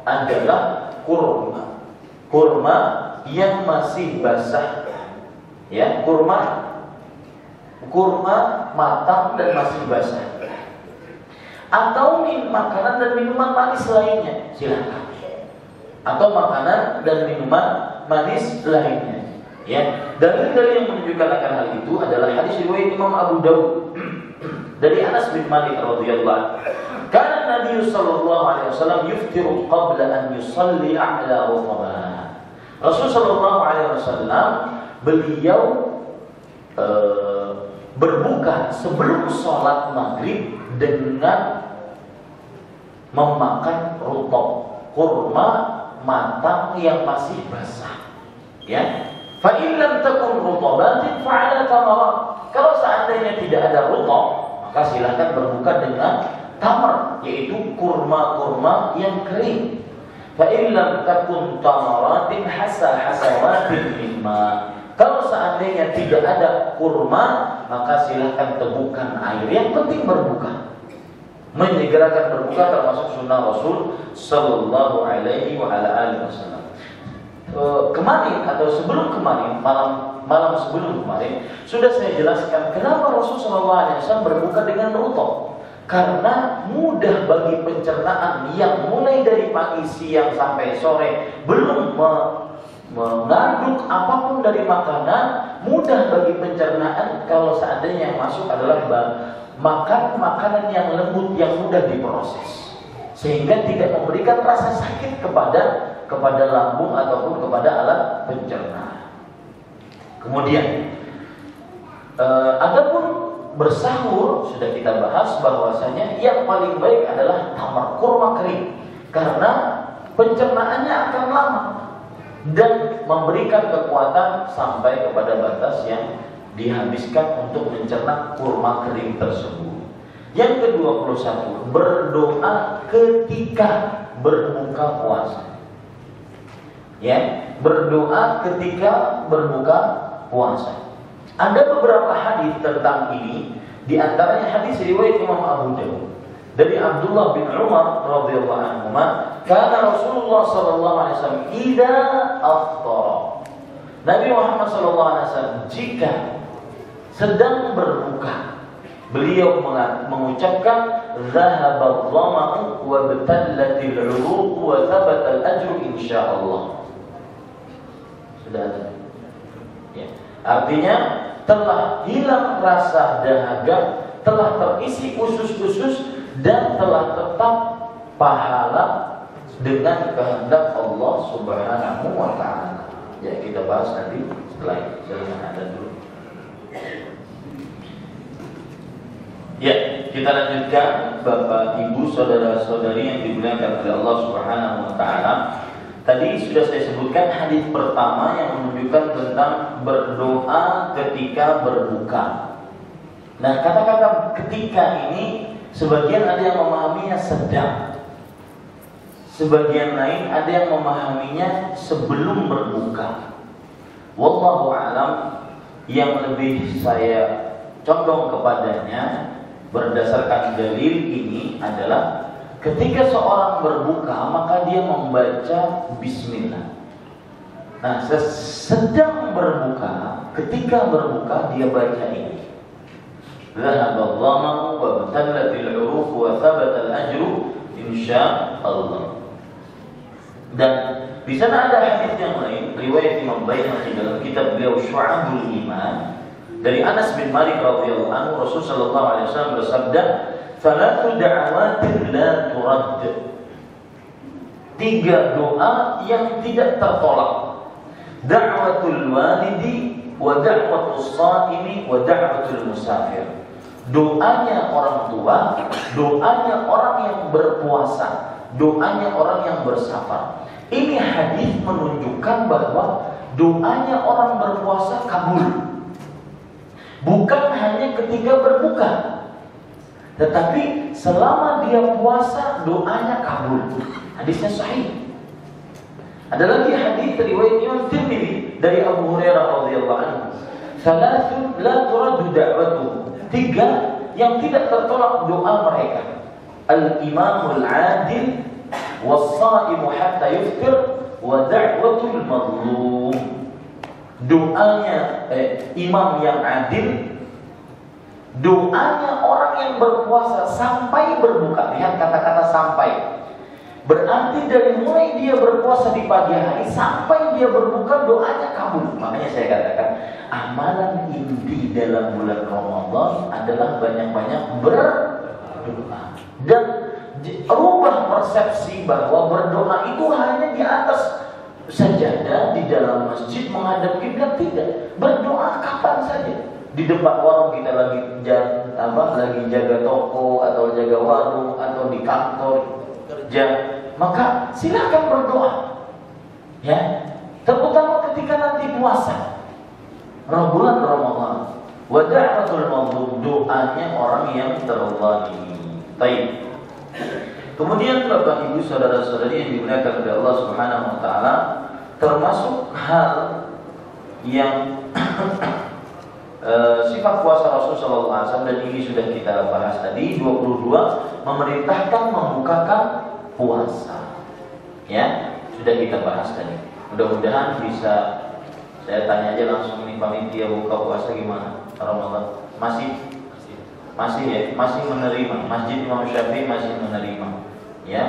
adalah kurma. Kurma yang masih basah. Ya, kurma matang dan masih basah. Atau makanan dan minuman manis lainnya, silakan. Atau makanan dan minuman manis lainnya. Ya, dalil-dalil yang menunjukkan akan hal itu adalah hadis riwayat Imam Abu Dawud dari Anas bin Malik radhiyallahu anhu. Kana Nabi sallallahu alaihi wasallam yuftiru qabla an yusalli ala rutbah. Rasul sallallahu alaihi wasallam beliau berbuka sebelum sholat maghrib dengan memakan rutab, kurma matang yang masih basah. Ya, fa in lam takun rutabatin fa ala tamarat. Kalau seandainya tidak ada rutab, maka silakan berbuka dengan tamar, yaitu kurma-kurma yang kering. Fa in lam takun tamaratin hasawatin mimma. Kalau seandainya tidak ada kurma, maka silakan teguhkan air. Yang penting berbuka. Menyegerakan berbuka termasuk sunnah Rasul sallallahu alaihi wasallam. Kemarin atau sebelum kemarin, malam sebelum kemarin, sudah saya jelaskan kenapa Rasul sallallahu alaihi wasallam berbuka dengan rutab. Karena mudah bagi pencernaan yang mulai dari pagi, siang sampai sore belum mengaduk apapun dari makanan, mudah bagi pencernaan kalau seandainya yang masuk adalah makan makanan yang lembut yang mudah diproses, sehingga tidak memberikan rasa sakit kepada lambung ataupun kepada alat pencernaan. Kemudian adapun bersahur sudah kita bahas bahwasanya yang paling baik adalah tamar, kurma kering, karena pencernaannya akan lama dan memberikan kekuatan sampai kepada batas yang dihabiskan untuk mencerna kurma kering tersebut. Yang ke-21, berdoa ketika berbuka puasa. Ya, berdoa ketika berbuka puasa. Ada beberapa hadis tentang ini, di antaranya hadis riwayat Imam Abu Dawud dari Abdullah bin Umar radhiyallahu anhu, karena Rasulullah sallallahu alaihi wasallam idza aftara. Nabi Muhammad sallallahu alaihi wasallam jika sedang berbuka, beliau mengucapkan zahaba dhama'u wa batallatil 'uruq wa thabata al-ajru insyaallah. Sudah ada. Ya. Artinya telah hilang rasa dahaga, telah terisi usus-usus dan telah tetap pahala dengan kehendak Allah Subhanahu wa taala. Ya, kita bahas nanti setelah itu. Jangan ada dulu. Ya, kita lanjutkan Bapak, Ibu, saudara-saudari yang dimuliakan oleh Allah Subhanahu wa taala. Tadi sudah saya sebutkan hadis pertama yang menunjukkan tentang berdoa ketika berbuka. Nah, kata-kata ketika ini sebagian ada yang memahaminya sedang, sebagian lain ada yang memahaminya sebelum berbuka. Wallahu a'lam, yang lebih saya condong kepadanya berdasarkan dalil ini adalah ketika seorang berbuka maka dia membaca bismillah. Nah, sedang berbuka, ketika berbuka dia baca ini. Zahaballahu wa batallatil 'uruf wa thabatal ajru insyaallah. Dan di sana ada hadis yang lain riwayat Imam Baihaqi dalam kitab beliau Syu'abul Iman dari Anas bin Malik radhiyallahu anhu, Rasul sallallahu alaihi wasallam bersabda, "Salatu da'awatin la turad." 3 doa yang tidak tertolak. Da'watul walidi wa da'watus shaimi wa da'watul musafir. Doanya orang tua, doanya orang yang berpuasa, doanya orang yang bersafar. Ini hadis menunjukkan bahwa doanya orang berpuasa kabul. Bukan hanya ketika berbuka, tetapi selama dia puasa doanya kabul. Hadisnya sahih. Ada lagi hadis riwayat Imam Tirmidzi dari Abu Hurairah radhiyallahu anhu. Salatun la turadu da'watuhum. 3 yang tidak tertolak doa mereka. Al-imamul adil was-sha'imu hatta yuftir wa da'watul mazlum. Doanya imam yang adil, doanya orang yang berpuasa sampai berbuka. Lihat kata-kata sampai. Berarti dari mulai dia berpuasa di pagi hari sampai dia berbuka doanya kabul. Makanya saya katakan amalan inti dalam bulan Ramadan adalah banyak-banyak berdoa. Dan rubah persepsi bahwa berdoa itu hanya di atas sajadah di dalam masjid menghadap kiblat. Tidak. Berdoa kapan saja. Di depan warung kita lagi jaga toko atau jaga warung atau di kantor kerja, maka silakan berdoa. Ya. Terutama ketika nanti puasa. Bulan Ramadan. Wa da'watul mazlum, doanya orang yang terzalimi. Baik. Kemudian Bapak Ibu saudara-saudari yang dimuliakan oleh Allah Subhanahu wa taala, termasuk hal yang sifat puasa Rasul sallallahu alaihi wasallam, dan ini sudah kita bahas tadi 22 memerintahkan membukakan puasa. Ya, sudah kita bahas tadi. Mudah-mudahan bisa saya tanya aja langsung, ini panitia buka puasa gimana Ramadan? Masih ya, masih menerima. Masjid Imam Syafi'i masih menerima. Ya,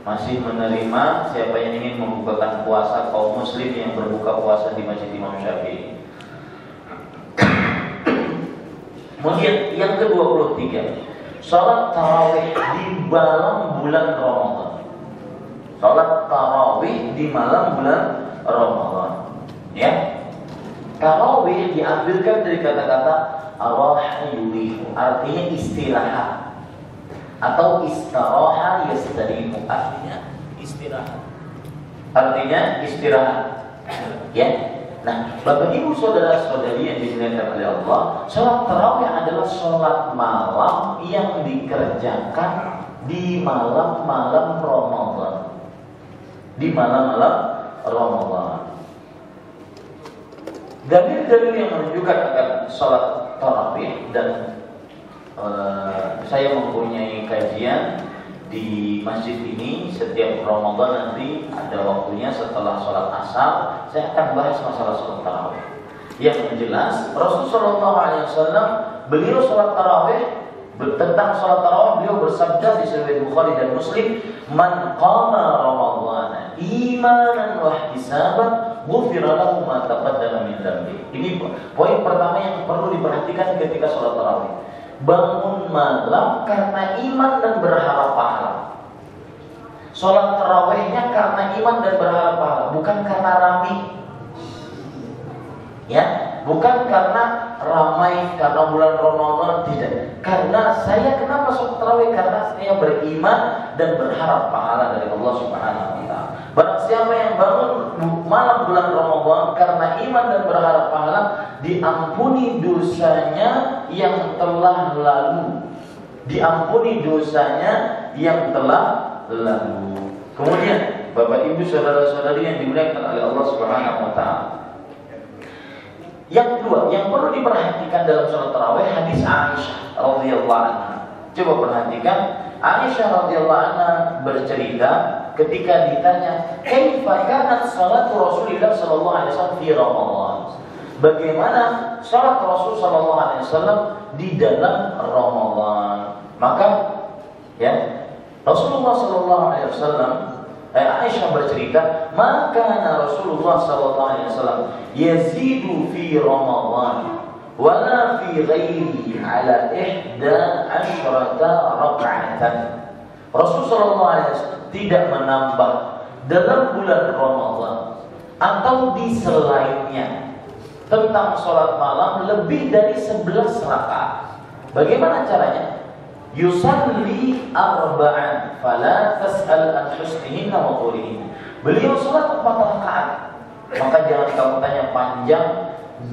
masih menerima siapa yang ingin membukakan puasa kaum muslim yang berbuka puasa di Masjid Imam Syafi'i. Kemudian yang ke-23, salat tarawih di malam bulan Ramadan. Salat tarawih di malam bulan Ramadan. Ya, tarawih diambilkan dari kata-kata araha yurihu, artinya istirahat. Atau istirahat yastarihu, artinya istirahat. Artinya istirahat. Ya. Nah, Bapak Ibu saudara-saudari yang dimuliakan oleh Allah, salat tarawih adalah salat malam yang dikerjakan di malam-malam Ramadan. Di malam-malam Ramadan. Dalil-dalil yang menunjukkan akan salat tarawih, dan saya mempunyai kajian di masjid ini setiap Ramadan. Nanti ada waktunya setelah sholat asar saya akan bahas masalah sholat tarawih. Yang jelas Rasulullah SAW beliau sholat tarawih, tentang sholat tarawih beliau bersabda di Sahih Bukhari dan Muslim, man qama ramadhana imanan wa ihtisaban ghufira lahu ma taqaddama min dhanbi. Ini poin pertama yang perlu diperhatikan ketika sholat tarawih. Bangun malam karena iman dan berharap pahala. Sholat tarawihnya karena iman dan berharap pahala, bukan karena rami. Ya, bukan karena ramai, karena bulan Ramadan, tidak. Karena saya kenapa sholat tarawih? Karena saya beriman dan berharap pahala dari Allah Subhanahu wa taala. Barang siapa yang bangun malam bulan Ramadan karena iman dan berharap pahala, diampuni dosanya yang telah lalu. Diampuni dosanya yang telah lalu. Kemudian, Bapak Ibu saudara-saudari yang dimuliakan oleh Allah Subhanahu wa taala. Yang kedua, yang perlu diperhatikan dalam sholat tarawih, hadis Aisyah radhiyallahu anha. Coba perhatikan, Aisyah radhiyallahu anha bercerita ketika ditanya, "Kaifa kanat shalatu Rasulillah sallallahu alaihi wasallam fi Ramadan?" Bagaimana salat Rasul sallallahu alaihi wasallam di dalam Ramadan? Maka ya, Rasulullah sallallahu alaihi wasallam, Aisyah bercerita, maka Rasulullah sallallahu alaihi wasallam yazidu fi Ramadan wala fi ghairihi ala 11 raka'atan. Rasul sallallahu alaihi wasallam tidak menambah dalam bulan Ramadan atau di selainnya tentang sholat malam lebih dari 11 rakaat. Bagaimana caranya? Yusalli arba'an fala tas'al an husnihinna wa qulihinna. Beliau sholat 4 rakaat, maka jangan kamu tanya panjang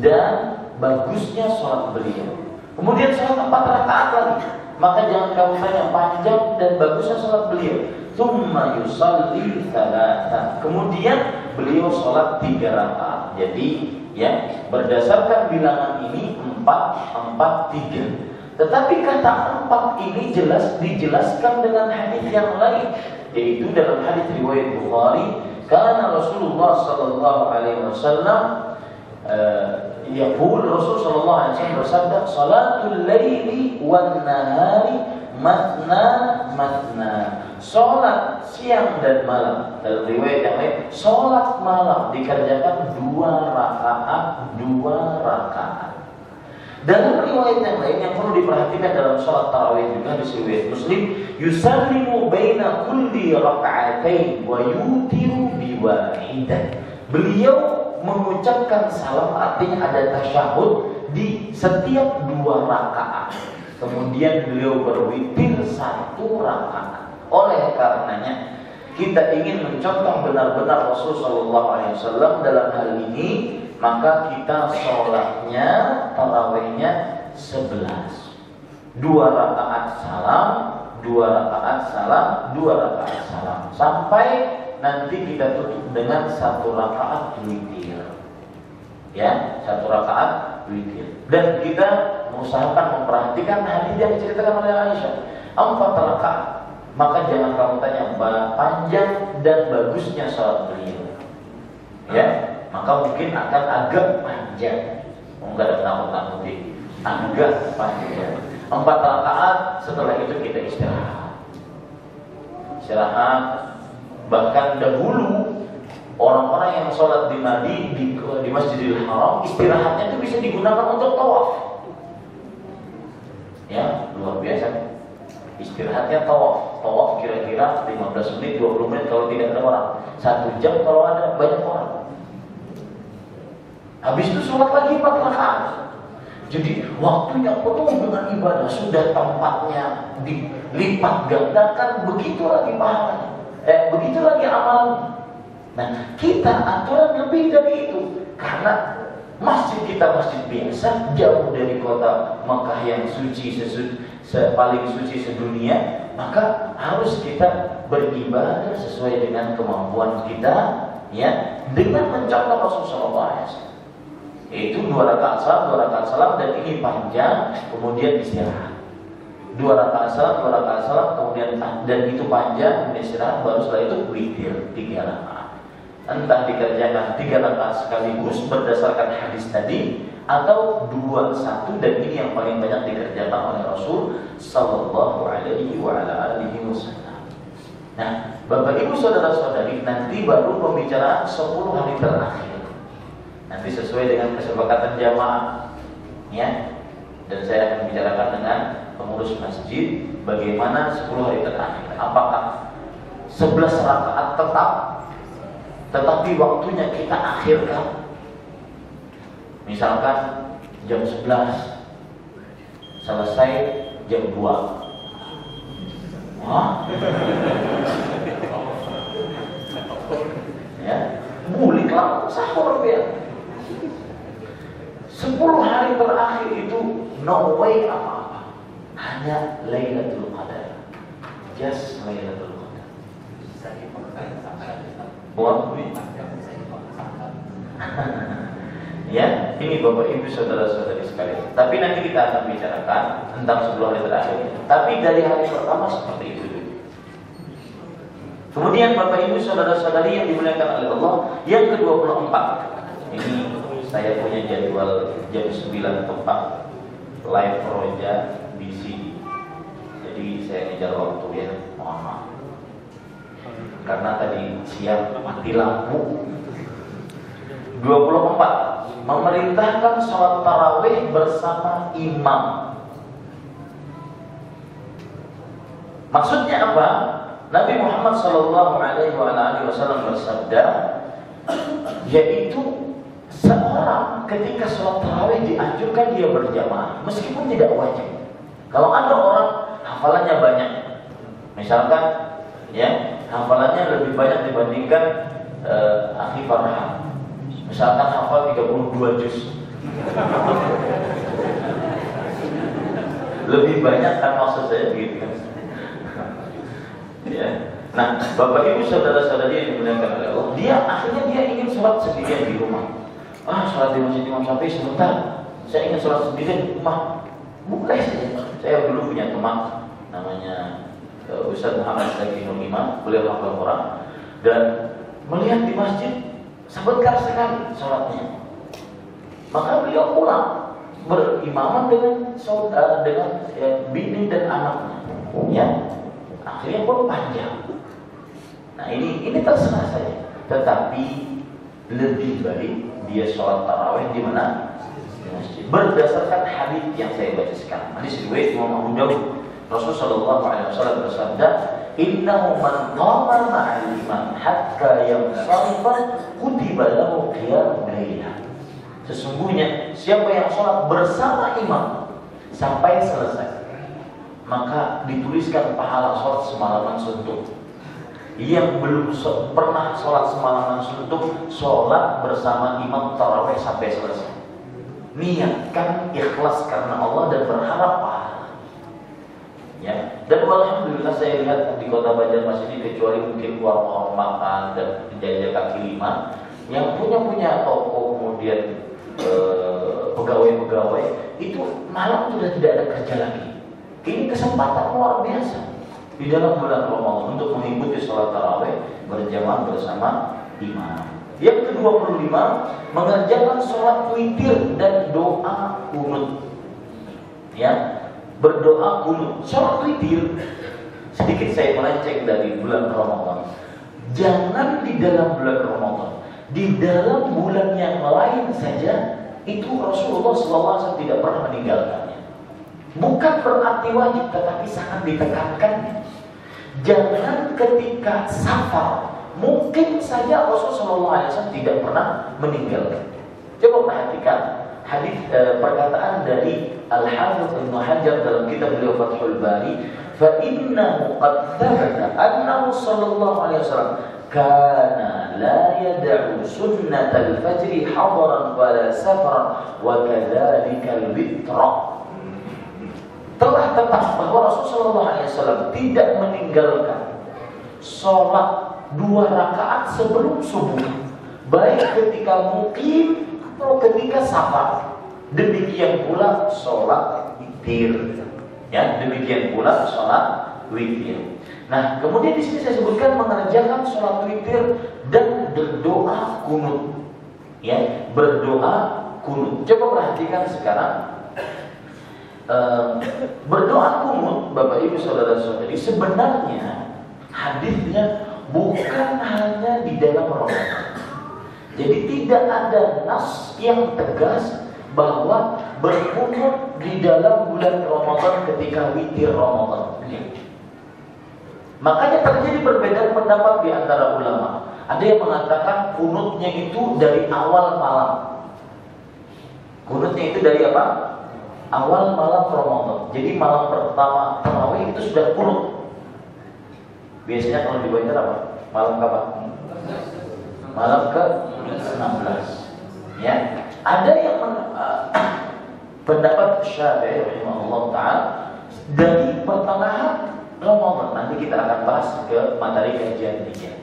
dan bagusnya sholat beliau. Kemudian sholat 4 rakaat lagi, maka jangan kamu tanya panjang dan bagusnya sholat beliau. Tsumma yusalli thalathan. Kemudian beliau sholat 3 rakaat. Jadi ya, berdasarkan bilangan ini 4, 4, 3. Tetapi kata 4 ini jelas dijelaskan dengan hadis yang lain, yaitu dalam hadis riwayat Bukhari, karena Rasulullah sallallahu alaihi wasallam yaqul, Rasul sallallahu alaihi wasallam bersabda, "Salatul laili wan nahari matna matna." Salat siang dan malam, dalam riwayat yang lain, salat malam dikerjakan 2 rakaat, 2 rakaat. Dalam riwayat yang lain yang perlu diperhatikan dalam sholat tarawih juga di riwayat Muslim, yusallimu baina kulli raka'atain wa yutiru bi wahidah. Beliau mengucapkan salam, artinya ada tasyahud di setiap 2 rakaat. Kemudian beliau berwitir 1 rakaat. Oleh karenanya kita ingin mencontoh benar-benar Rasul sallallahu alaihi wasallam dalam hal ini, maka kita sholatnya, tarawihnya 11. 2 rakaat salam, 2 rakaat salam, 2 rakaat salam, sampai nanti kita tutup dengan 1 rakaat witir. Ya, 1 rakaat witir. Dan kita mengusahakan memperhatikan hadis yang diceritakan oleh Aisyah, 4 rakaat. Maka jangan kamu tanya panjang dan bagusnya sholat beliau. Ya, maka mungkin akan agak panjang. Enggak ada penakut-nakuti, agak panjang. 4 rakaat, setelah itu kita istirahat. Istirahat. Bahkan dahulu orang-orang yang sholat di Masjidil Haram, istirahatnya itu bisa digunakan untuk tawaf. Ya, luar biasa. Istirahatnya tawaf. Tawaf kira-kira 15 menit, 20 menit kalau tidak ada orang. 1 jam kalau ada banyak orang. Habis itu sholat lagi 4 rakaat. Jadi waktunya penuh dengan ibadah, sudah tempatnya dilipat gandakan, begitu lagi pahalanya. Begitu lagi amalan. Nah, kita aturan lebih dari itu, karena masjid kita masjid biasa, jauh dari kota Makkah yang suci, paling suci sedunia, maka harus kita beribadah sesuai dengan kemampuan kita, ya, dengan mencontoh Rasulullah SAW. Yaitu 2 rakaat salam, dan ini panjang, kemudian istirahat. 2 rakaat salam, kemudian dan itu panjang, kemudian istirahat, baru setelah itu witir 3 rakaat. Entah dikerjakan 3 rakaat sekaligus berdasarkan hadis tadi, atau 2-1, dan ini yang paling banyak dikerjakan oleh Rasul sallallahu alaihi wasallam. Nah, Bapak Ibu saudara-saudari, nanti baru pembicaraan 10 hari terakhir. Nanti sesuai dengan kesepakatan jamaah, ya. Dan saya akan bicarakan dengan pengurus masjid bagaimana 10 hari terakhir. Apakah 11 rakaat tetap, tetapi waktunya kita akhirkan. Misalkan jam 11, selesai jam 2. Wah, ya, bulik lah, sahur ya. 10 hari terakhir itu no way apa-apa, hanya Lailatul Qadar, just Lailatul Qadar. Buat ya, ini Bapak Ibu saudara-saudari sekalian. Tapi nanti kita akan bicarakan tentang 10 hari terakhir. Tapi dari hari pertama seperti itu dulu. Kemudian Bapak Ibu saudara-saudari yang dimuliakan oleh Allah, yang ke-24. Ini saya punya jadwal jam 9 tepat live roja di sini. Jadi saya ngejar waktu ya, mohon maaf. Karena tadi siang mati lampu. 24, memerintahkan sholat tarawih bersama imam. Maksudnya apa? Nabi Muhammad SAW bersabda, yaitu seorang ketika sholat tarawih dianjurkan dia berjamaah, meskipun tidak wajib. Kalau ada orang hafalannya banyak, misalkan, ya, hafalannya lebih banyak dibandingkan Akhi Farhan. Misalkan hafal 32 juz, lebih banyak kan, maksud saya begitu kan. Ya. Nah, Bapak Ibu saudara-saudari yang dimuliakan oleh Allah, akhirnya dia ingin sholat sendirian di rumah. Sholat di masjid Imam Syafi'i sebentar, saya ingin sholat sendirian di rumah. Boleh saja. Saya dulu punya teman namanya Ustaz Muhammad Sakinul Imam, beliau hafal Quran, dan melihat di masjid sebentar sekali sholatnya, maka beliau pulang berimaman dengan bini dan anaknya, ya, akhirnya pun panjang. Nah ini terserah saja, tetapi lebih baik dia sholat tarawih di mana? Di masjid. Berdasarkan hadis yang saya baca sekarang, hadis riwayat Imam Abu Dawud, Rasulullah SAW bersabda, innahu man qama ma'al imam hatta yansarifa kutiba lahu qiyamul lail. Sesungguhnya siapa yang sholat bersama imam sampai selesai, maka dituliskan pahala sholat semalaman suntuk. Yang belum pernah sholat semalaman suntuk, sholat bersama imam tarawih sampai selesai. Niatkan ikhlas karena Allah dan berharap pahala. Ya, dan alhamdulillah saya lihat di kota Banjarmasin ini, kecuali mungkin warung makan dan penjajah kaki lima yang punya toko, kemudian pegawai-pegawai itu malam sudah tidak ada kerja lagi. Ini kesempatan luar biasa di dalam bulan Ramadan untuk mengikuti sholat tarawih berjamaah bersama imam. Yang ke-25, mengerjakan sholat witir dan doa kunut. Ya, berdoa kunut. Sholat witir, sedikit saya melenceng dari bulan Ramadan. Jangan di dalam bulan Ramadan, di dalam bulan yang lain saja itu Rasulullah SAW tidak pernah meninggalkannya. Bukan berarti wajib, tetapi sangat ditekankannya. Jangan ketika safar, mungkin saja Rasulullah SAW tidak pernah meninggalkan. Coba perhatikan hadis perkataan dari Al-Hafidz Ibnu Hajar dalam kitab beliau Fathul Bari, fa innahu qad thabata annahu sallallahu alaihi wasallam kana la yad'u sunnatal fajri hadaran wala safaran wa kadzalika al-witra. Telah tetap bahwa Rasulullah SAW tidak meninggalkan sholat 2 rakaat sebelum subuh, baik ketika mukim atau ketika safar. Demikian pula sholat witir, ya, demikian pula sholat witir. Nah, kemudian di sini saya sebutkan mengerjakan sholat witir dan berdoa kunut, ya, berdoa kunut. Coba perhatikan sekarang. Berdoa kunut, Bapak Ibu saudara-saudari, sebenarnya hadisnya bukan hanya di dalam Ramadan. Jadi tidak ada nas yang tegas bahwa berkunut di dalam bulan Ramadan ketika witir Ramadan. Makanya terjadi perbedaan pendapat di antara ulama. Ada yang mengatakan kunutnya itu dari awal malam. Kunutnya itu dari apa? Awal malam Ramadan. Jadi malam pertama tarawih itu sudah kunut. Biasanya kalau di Banjar apa? Malam kapan? Malam ke-16. Ya. Ada yang pendapat Syafi'i rahimahullah taala dari pertengahan Ramadan. Nanti kita akan bahas ke materi kajian 3.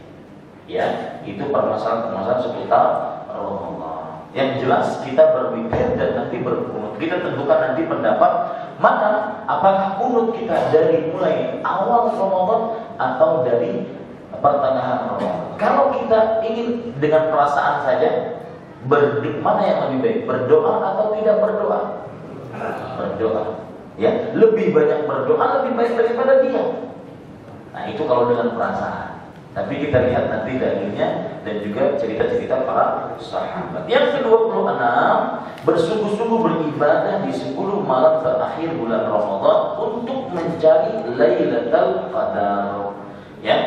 Ya, itu permasalahan-permasalahan seputar Ramadan. Yang jelas kita berpikir dan nanti berkunut. Kita tentukan nanti pendapat mana, apakah kunut kita dari mulai awal Ramadan atau dari pertengahan Ramadan. Kalau kita ingin dengan perasaan saja, mana yang lebih baik, berdoa atau tidak berdoa? Berdoa. Ya, lebih banyak berdoa lebih baik daripada diam. Nah, itu kalau dengan perasaan. Tapi kita lihat nanti dalilnya dan juga cerita-cerita para sahabat. Yang ke-26, bersungguh-sungguh beribadah di 10 malam terakhir bulan Ramadan untuk mencari Lailatul Qadar. Ya,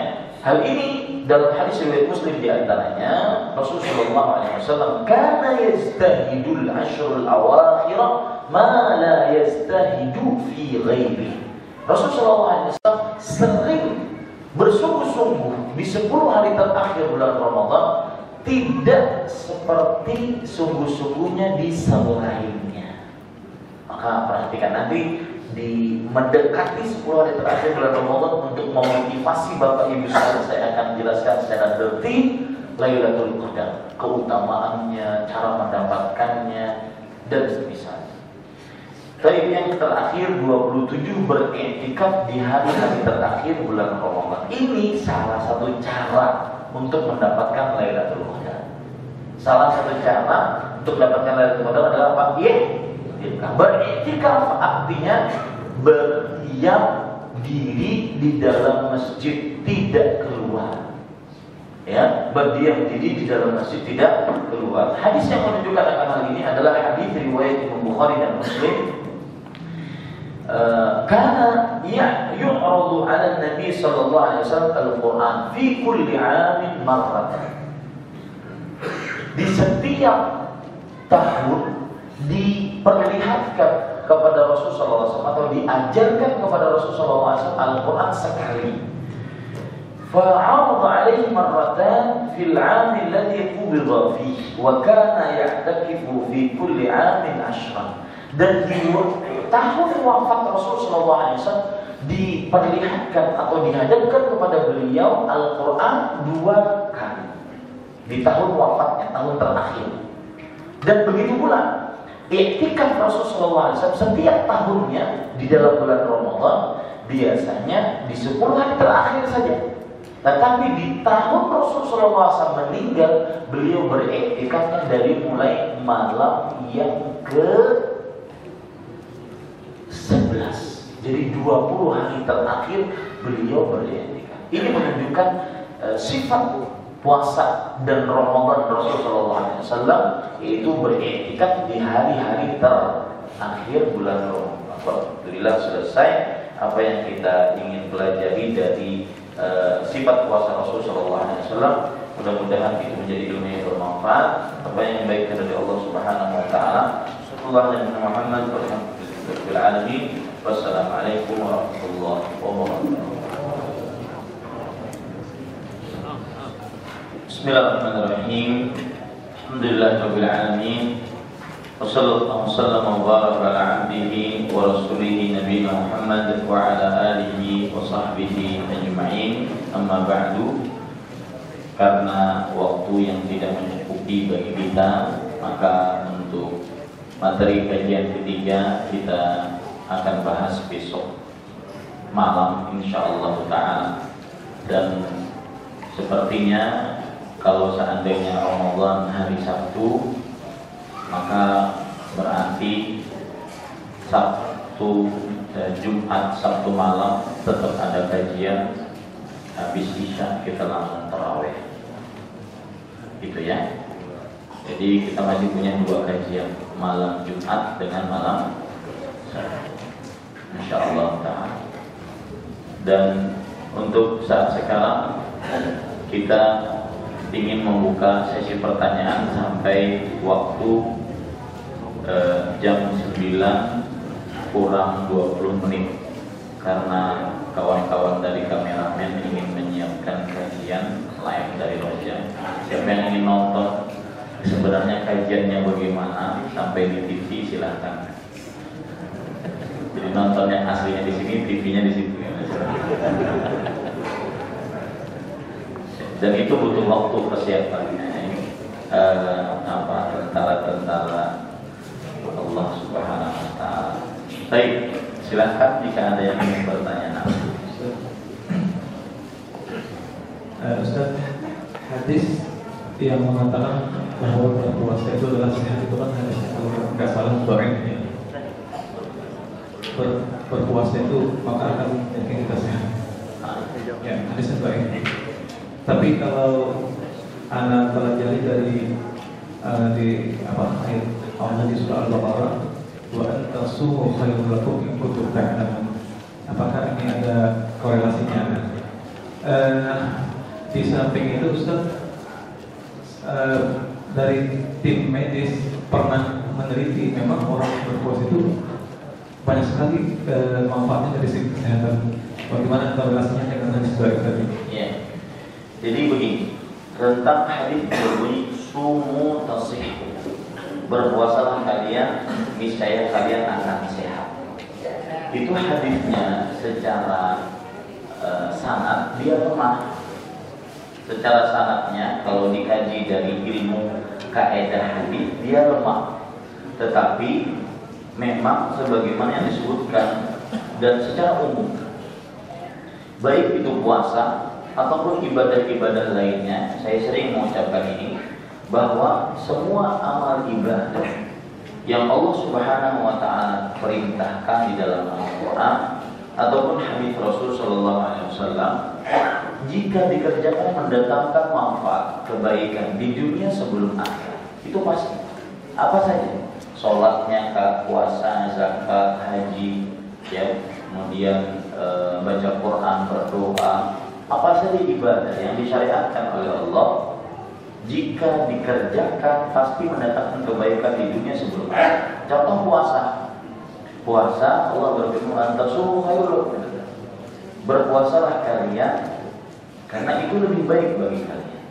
hal ini dalam hadis riwayat Muslim di antaranya Rasulullah SAW kana yastahidul ashrul awakhir ma la yastahidu fi ghairi. Rasulullah SAW sering bersungguh-sungguh di 10 hari terakhir bulan Ramadan, tidak seperti sungguh-sungguhnya di selainnya. Maka perhatikan nanti di mendekati 10 hari terakhir bulan Ramadan untuk memotivasi Bapak Ibu sekalian, saya akan jelaskan secara detail Lailatul Qadar, keutamaannya, cara mendapatkannya dan semisal. Tapi yang terakhir 27 beriktikaf di hari-hari terakhir bulan Ramadan. Ini salah satu cara untuk mendapatkan Lailatul Qadar. Salah satu cara untuk mendapatkan Lailatul Qadar adalah apa? Beriktikaf artinya berdiam diri di dalam masjid, tidak keluar. Ya, berdiam diri di dalam masjid, tidak keluar. Hadis yang menunjukkan akan hal ini adalah hadis riwayat Imam Bukhari dan Muslim. Karena yu'radu 'ala Nabi sallallahu alaihi wasallam al-Qur'an fi kulli 'amin marratan. Di setiap tahun diperlihatkan kepada Rasulullah SAW atau diajarkan kepada Rasulullah SAW Al-Quran sekali. فعرض عليه مرتان في العام الذي قبض فيه وكان يعتكف في كل عام 10. Dan di tahun wafat Rasulullah SAW diperlihatkan atau dihadapkan kepada beliau Al-Quran 2 kali di tahun wafatnya, tahun terakhir. Dan begitu pula iktikaf Rasulullah SAW setiap tahunnya di dalam bulan Ramadan, biasanya di 10 hari terakhir saja. Tetapi di tahun Rasulullah SAW meninggal, beliau beriktikafnya dari mulai malam yang ke-11. Jadi 20 hari terakhir beliau beriktikaf. Ini menunjukkan sifat puasa dan Ramadan Rasulullah SAW, yaitu beriktikaf di hari-hari terakhir bulan Ramadan. Alhamdulillah selesai apa yang kita ingin pelajari dari sifat puasa Rasulullah SAW. Mudah-mudahan itu menjadi ilmu yang bermanfaat. Apa yang baik dari Allah Subhanahu Wa Taala. Sallallahu alaihi Muhammad wa alihi. Wassalamualaikum warahmatullahi wabarakatuh. Bismillahirrahmanirrahim. Alhamdulillahirabbil alamin. Wassallallahu wasallam wa baraka ala abdihi wa rasulihi nabiyina Muhammad wa ala alihi wa sahbihi ajma'in. Amma ba'du. Karena waktu yang tidak mencukupi bagi kita, maka untuk materi kajian ketiga kita akan bahas besok malam insyaallah ta'ala. Dan sepertinya kalau seandainya Ramadan hari Sabtu, maka berarti Sabtu Jumat, Sabtu malam tetap ada kajian. Habis Isya kita langsung tarawih, gitu ya. Jadi kita masih punya 2 kajian, malam Jumat dengan malam Sabtu, insyaallah ta'ala. Dan Untuk saat sekarang kita ingin membuka sesi pertanyaan sampai waktu jam 9 kurang 20 menit, karena kawan-kawan dari kameramen ingin menyiapkan kajian live dari Roja. Siapa yang ingin nonton sebenarnya kajiannya bagaimana sampai di TV silahkan. Jadi nonton yang aslinya di sini, TV-nya di situ. Dan itu butuh waktu persiapannya. Tentara-tentara Allah Subhanahu wa Ta'ala. Baik, silahkan jika ada yang ingin bertanya. Ustaz, hadis yang mengatakan bahwa berpuasa itu adalah sehat itu kan hadisnya kalau nggak salah ya. Berpuasa itu maka akan yakin kita sehat. Ya, hadisnya baik. Tapi kalau anak pelajari dari di ayat Allah di surah Al-Baqarah, wa antasumu khairul lakum in kuntum ta'lamun. Apakah ini ada korelasinya? Di samping itu Ustaz, dari tim medis pernah meneliti memang orang berpuasa itu banyak sekali manfaatnya dari segi kesehatan. Bagaimana korelasinya dengan hadis baik tadi? Ya. Jadi begini, tentang hadis berbunyi sumu tasih, berpuasalah kalian, niscaya kalian akan sehat. Itu hadisnya secara sanad dia lemah. Secara sanadnya kalau dikaji dari ilmu kaidah hadis dia lemah. Tetapi memang sebagaimana yang disebutkan dan secara umum, baik itu puasa ataupun ibadah-ibadah lainnya, saya sering mengucapkan ini, bahwa semua amal ibadah yang Allah Subhanahu wa Ta'ala perintahkan di dalam Al-Quran ataupun hadis Rasul Sallallahu Alaihi Wasallam, jika dikerjakan mendatangkan manfaat kebaikan di dunia sebelum akhir, itu pasti. Apa saja? Sholatnya, puasa, zakat, haji, ya, kemudian baca Quran, berdoa, apa saja ibadah yang disyariatkan oleh Allah, jika dikerjakan pasti mendatangkan kebaikan di dunia sebelum akhir. Contoh puasa. Puasa Allah berfirman, "Antasumu khairul lakum." Berpuasalah kalian karena itu lebih baik bagi kalian.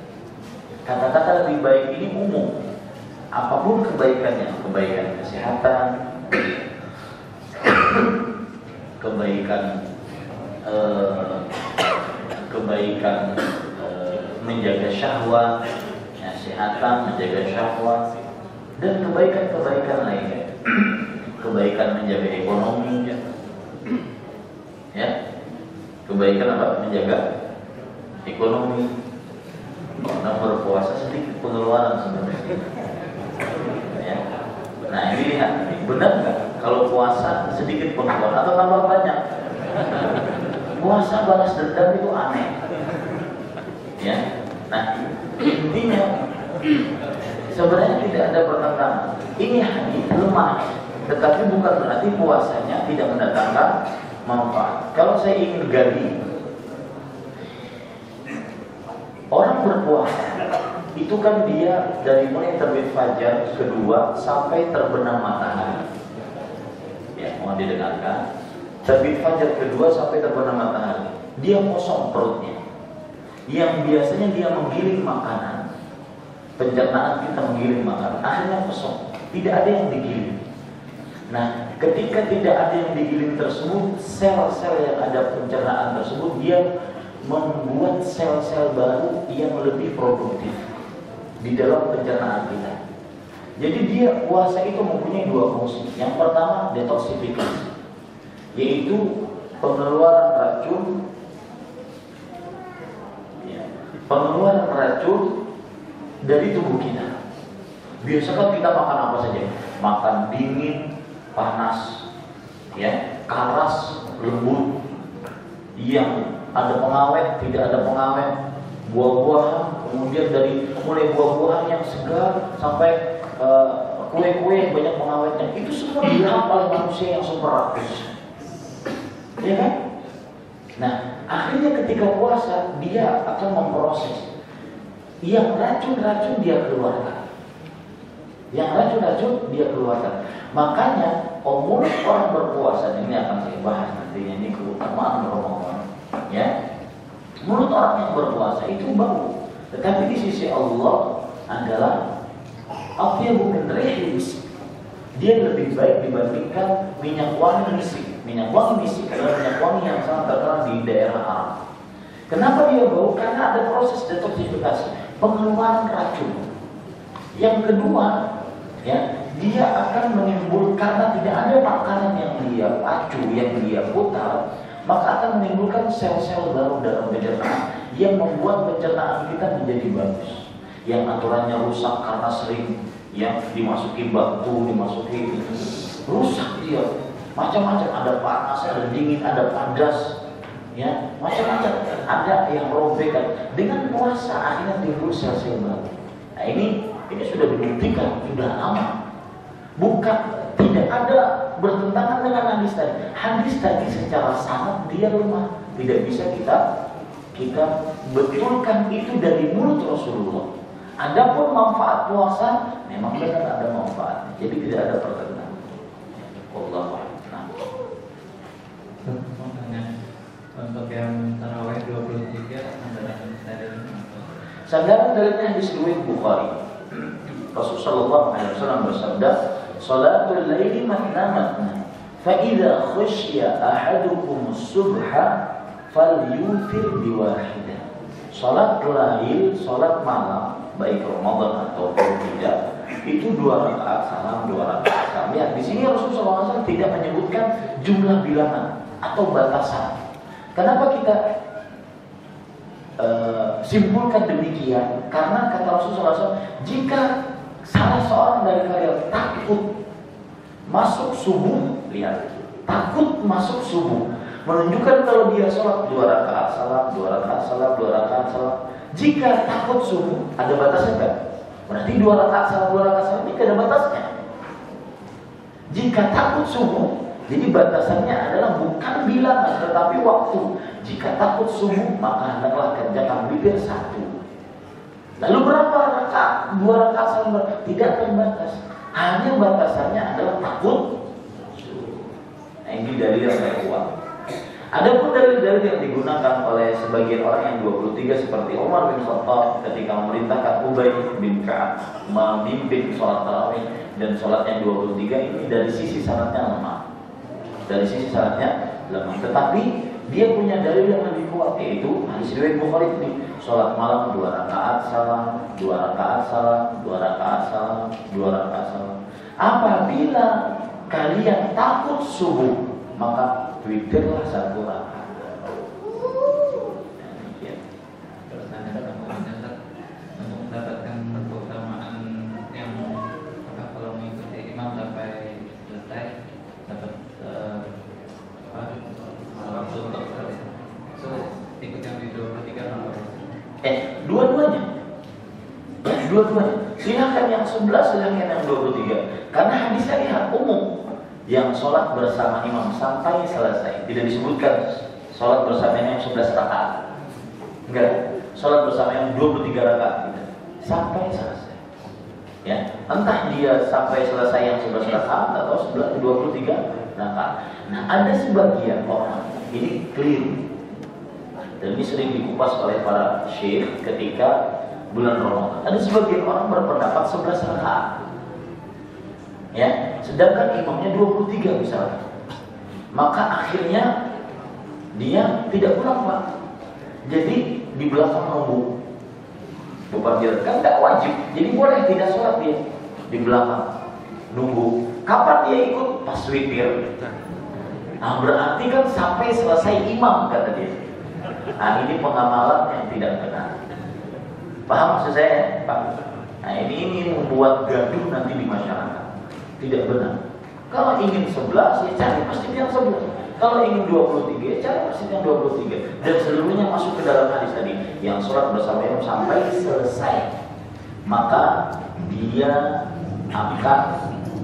Kata-kata lebih baik ini umum. Apapun kebaikannya, kebaikan kesehatan, kebaikan menjaga syahwat, kesehatan, menjaga syahwat, dan kebaikan-kebaikan lainnya. Kebaikan menjaga ekonomi, ya. Kebaikan apa? Menjaga ekonomi. Karena berpuasa sedikit pengeluaran sebenarnya. Ya. Nah ini lihat, benar nggak? Kalau puasa sedikit pengeluaran atau tambah banyak? Puasa balas dendam itu aneh. Ya. Nah intinya sebenarnya tidak ada pertentangan. Ini hadis lemah, tetapi bukan berarti puasanya tidak mendatangkan manfaat. Kalau saya ingin gali, orang berpuasa itu kan dia dari mulai terbit fajar kedua sampai terbenam matahari. Ya, mohon didengarkan. Terbit fajar kedua sampai terbenam matahari, dia kosong perutnya. Yang biasanya dia menggiling makanan, pencernaan kita menggiling makanan, akhirnya kosong, tidak ada yang digiling. Nah, ketika tidak ada yang digiling tersebut, sel-sel yang ada pencernaan tersebut dia membuat sel-sel baru yang lebih produktif di dalam pencernaan kita. Jadi dia puasa itu mempunyai dua fungsi. Yang pertama detoksifikasi, yaitu pengeluaran racun, pengeluaran racun dari tubuh kita. Biasakan kita makan apa saja? Makan dingin, panas, ya, keras, lembut, yang ada pengawet, tidak ada pengawet, buah-buahan, kemudian dari mulai buah-buahan yang segar sampai kue-kue yang banyak pengawetnya, itu semua dihafal oleh manusia yang super rakus, ya kan? Nah, akhirnya ketika puasa dia akan memproses yang racun-racun dia keluarkan. Yang racun-racun dia keluarkan. Makanya mulut orang berpuasa, ini akan saya bahas nantinya, ini keutamaan Ramadan. Ya, mulut orang yang berpuasa itu bau, tetapi di sisi Allah adalah atyabu min rihil misk. Dia lebih baik dibandingkan minyak wangi misik. Minyak wangi misik adalah minyak wangi yang sangat terkenal di daerah Arab. Kenapa dia bau? Karena ada proses detoksifikasi, pengeluaran racun. Yang kedua, ya, dia akan menimbulkan, karena tidak ada makanan yang dia pacu, yang dia putar, maka akan menimbulkan sel-sel baru dalam pencernaan yang membuat pencernaan kita menjadi bagus. Yang aturannya rusak karena sering yang dimasuki batu, dimasuki rusak dia. Macam-macam, ada panas, ada dingin, ada padas, ya, macam-macam. Ada yang robek. Dengan puasa akhirnya timbul sel-sel baru. Nah ini sudah dibuktikan, sudah lama. Bukan, tidak ada bertentangan dengan hadis tadi. Hadis tadi secara sanad dia lemah, tidak bisa kita betulkan itu dari mulut Rasulullah. Adapun manfaat puasa memang benar ada manfaatnya, jadi tidak ada pertentangan. Wallahu a'lam. Mau tanya, untuk yang tarawih 23 sandaran dalilnya hadis riwayat Bukhari. Rasulullah sallallahu alaihi wasallam bersabda, "Salatul laili matna-matna, fa idza khashiya ahadukum as-subha falyutir biwahidah." Salat lail, salat malam, baik Ramadan ataupun tidak, itu 2 rakaat salam, 2 rakaat salam. Lihat di sini Rasulullah SAW tidak menyebutkan jumlah bilangan atau batasan. Kenapa kita simpulkan demikian? Karena kata Rasulullah SAW, jika salah seorang dari kalian takut masuk subuh, lihat, takut masuk subuh, menunjukkan kalau dia sholat 2 rakaat salam, 2 rakaat salam, 2 rakaat salam. Jika takut subuh, ada batasnya kan? Berarti 2 rakaat salam, 2 rakaat salam ini ada batasnya. Jika takut subuh, jadi batasannya adalah bukan bilangan tetapi waktu. Jika takut subuh, maka hendaklah kerjakan witir 1. Lalu berapa rakaat? 2 rakaat salam, tidak terbatas. Hanya batasannya adalah takut subuh. Nah ini dalil yang saya kuat. Adapun dalil-dalil yang digunakan oleh sebagian orang yang 23 seperti Umar bin Khattab ketika memerintahkan Ubay bin Ka'ab memimpin sholat tarawih dan sholat yang 23, ini dari sisi sanadnya lemah. Dari sisi sanadnya lemah. Tetapi dia punya dalil yang lebih kuat, yaitu hadis riwayat Bukhari ini, sholat malam 2 rakaat salam, 2 rakaat salam, 2 rakaat salam, 2 rakaat salam. Apabila kalian takut subuh, maka witirlah 1 rakaat. Terus ada untuk mendapatkan keutamaan yang kalau mengikuti imam sampai selesai dapat waktu untuk ikut yang di 23 dua-duanya. Dua-duanya. Silakan yang 11, silakan yang 23. Karena hadisnya lihat umum. Yang sholat bersama imam sampai selesai. Tidak disebutkan sholat bersama imam 11 rakaat. Enggak. Sholat bersama imam 23 rakaat. Tidak. Sampai selesai. Ya. Entah dia sampai selesai yang 11 rakaat atau 23 rakaat. Nah, ada sebagian orang ini keliru. Dan ini sering dikupas oleh para syekh ketika bulan Ramadan. Ada sebagian orang berpendapat 11 rakaat. Ya, sedangkan imamnya 23 misalnya. Maka akhirnya dia tidak pulang, Pak. Jadi di belakang nunggu. Bukan dia kan tidak wajib. Jadi boleh tidak sholat dia di belakang nunggu. Kapan dia ikut? Pas witir. Nah, berarti kan sampai selesai imam kata dia. Nah, ini pengamalan yang tidak benar. Paham maksud saya, Pak? Nah, ini membuat gaduh nanti di masyarakat. Tidak benar. Kalau ingin 11, ya cari masjid yang 11. Kalau ingin 23, ya cari masjid yang 23. Dan seluruhnya masuk ke dalam hadis tadi. Yang sholat bersama imam sampai selesai, maka dia akan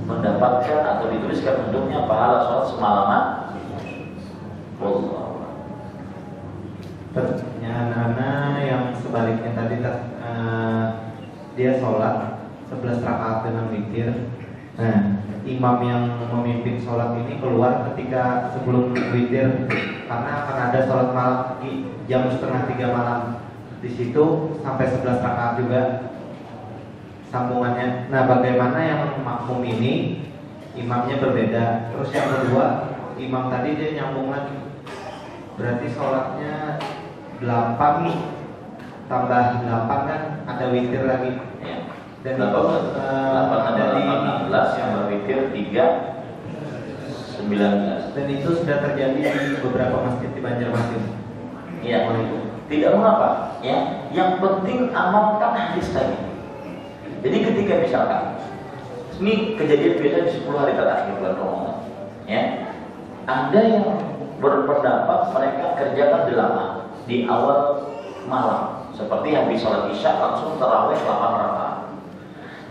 mendapatkan atau dituliskan untuknya pahala sholat semalaman. Wallahu a'lam. Pertanyaan Ana yang sebaliknya tadi dia sholat 11 rakaat dengan witir. Nah, imam yang memimpin sholat ini keluar ketika sebelum witir karena akan ada sholat malam di jam 2:30 malam. Di situ sampai 11 rakaat juga sambungannya. Nah, bagaimana yang makmum ini imamnya berbeda? Terus yang kedua, imam tadi dia nyambung lagi. Berarti sholatnya 8 tambah 8 kan ada witir lagi. Ya. Dan 8 ada di 16 yang berwitir 3 19. Dan itu sudah terjadi di beberapa masjid di Banjarmasin. Ya, tidak mengapa. Ya, yang penting amalkan hadis tadi. Jadi ketika misalkan ini kejadian biasa di 10 hari terakhir bulan Ramadan, ya, ada yang berpendapat mereka kerjakan 8 di awal malam, seperti habis sholat isya langsung tarawih 8 rakaat.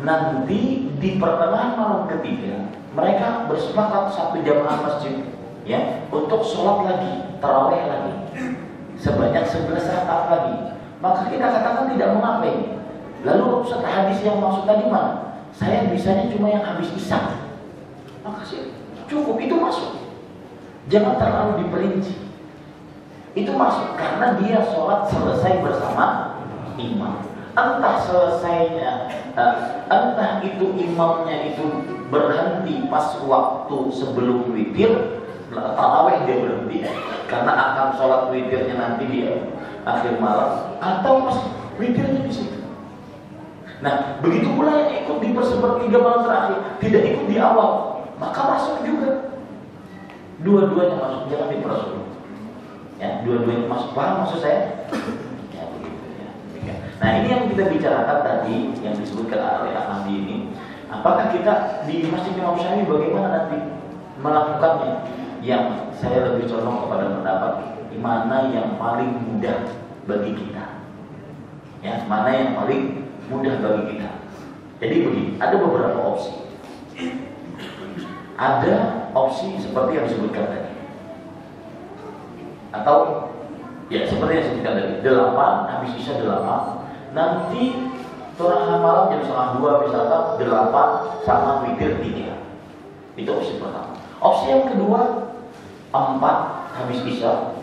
Nanti di pertengahan malam ketiga mereka bersepakat satu jamaah masjid, ya, untuk sholat lagi, tarawih lagi sebanyak 11 rakaat lagi. Maka kita katakan tidak mengapa ini. Lalu Ustaz, hadis yang maksud tadi mana? Saya bisanya cuma yang habis isya. Maka sih cukup, itu masuk. Jangan terlalu diperinci. Itu masuk karena dia sholat selesai bersama imam. Entah selesainya, entah itu imamnya itu berhenti pas waktu sebelum witir, tarawih dia berhenti karena akan sholat witirnya nanti di akhir malam, atau pas witirnya di situ. Nah, begitu pula yang ikut di sepertiga malam terakhir, tidak ikut di awal, maka masuk juga. Dua-duanya masuk, jangan dipersulit. Ya, dua-duanya masuk. Paham maksud saya? Ya, begitu ya. Nah, ini yang kita bicarakan tadi, yang disebutkan oleh Ahmadi ini. Apakah kita di Masjid Imam Syafi'i bagaimana nanti melakukannya? Yang saya lebih condong kepada pendapat mana yang paling mudah bagi kita. Ya, mana yang paling mudah bagi kita. Jadi begini, ada beberapa opsi. Ada opsi seperti yang disebutkan tadi. Atau ya seperti yang disebutkan tadi, 8 habis isya 8. Nanti tengah malam jam 1:30 misalkan 8 sama witir 3. Itu opsi pertama. Opsi yang kedua 4 habis isya,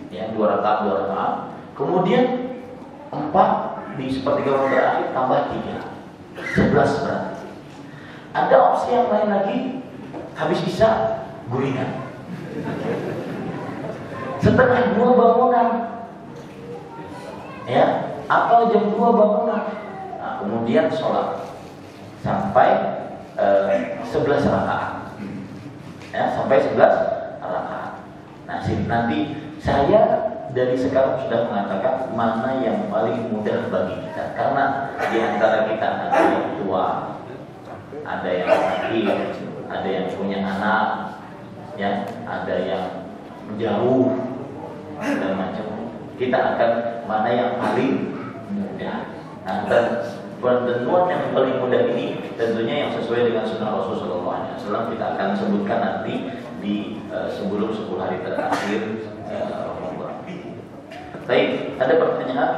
ya 2 rakaat. Kemudian 4 di sepertiga waktu terakhir tambah 3, 11 berarti. Ada opsi yang lain lagi, habis isya gulingan, setengah 2 bangunan, ya, atau jam 2 bangunan. Nah, kemudian sholat sampai 11 rakaat, ya, sampai 11 rakaat. Nah, nanti saya dari sekarang sudah mengatakan mana yang paling mudah bagi kita, karena di antara kita ada yang tua, ada yang sakit, ada yang punya anak, ya, ada yang jauh dan macam. Kita akan mana yang paling mudah. Nah, dan penentuan yang paling mudah ini tentunya yang sesuai dengan sunnah Rasulullah SAW. Kita akan sebutkan nanti di sebelum 10 hari terakhir Ramadan. Baik, ada pertanyaan?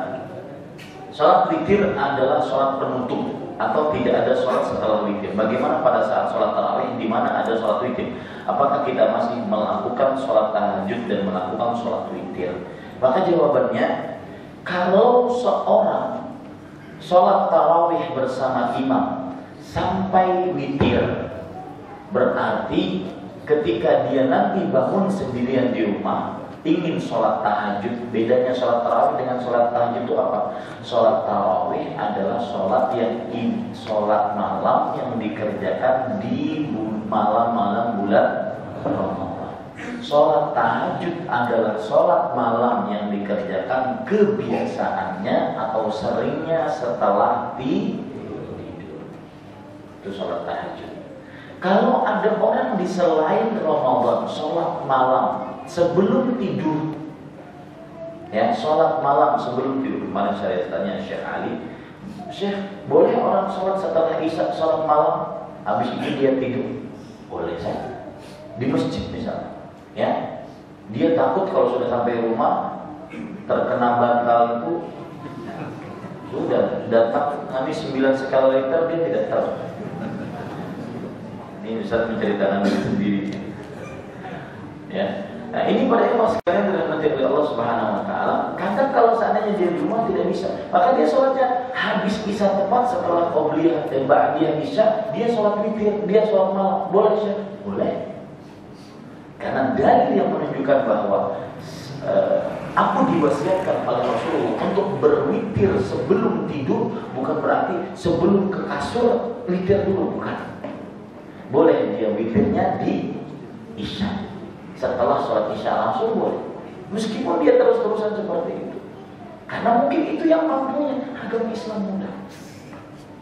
Sholat witir adalah sholat penutup atau tidak ada sholat setelah witir? Bagaimana pada saat sholat tarawih di mana ada sholat witir? Apakah kita masih melakukan sholat tahajud dan melakukan sholat witir? Maka jawabannya, kalau seorang sholat tarawih bersama imam sampai witir, berarti ketika dia nanti bangun sendirian di rumah ingin sholat tahajud. Bedanya sholat tarawih dengan sholat tahajud itu apa? Sholat tarawih adalah sholat sholat malam yang dikerjakan di malam-malam bulan Ramadan. Sholat tahajud adalah sholat malam yang dikerjakan kebiasaannya atau seringnya setelah tidur. Itu sholat tahajud. Kalau ada orang di selain Ramadan sholat malam sebelum tidur, ya, sholat malam sebelum tidur. Kemarin saya tanya Syekh Ali, Syekh, boleh orang sholat setelah isya sholat malam, habis itu dia tidur? Boleh saja. Di masjid misalnya, ya, dia takut kalau sudah sampai rumah terkena bantal itu sudah datang kami 9 skala liter dia tidak tahu. Ini Ustaz menceritakan diri sendiri. Ya. Nah ini pada ikhwan sekalian dirahmati oleh Allah Subhanahu Wa Taala. Kadang kalau seandainya dia di rumah tidak bisa, maka dia sholatnya habis isya tepat setelah qobliyah dan ba'diyah isya, dia sholat witir, dia sholat malam, boleh sih? Boleh. Karena dalil yang menunjukkan bahwa aku diwasiatkan oleh Rasulullah untuk berwitir sebelum tidur, bukan berarti sebelum ke kasur witir dulu, bukan. Boleh dia witirnya di isya. Setelah sholat isya langsung boleh, meskipun dia terus-terusan seperti itu, karena mungkin itu yang mampunya. Agama Islam mudah,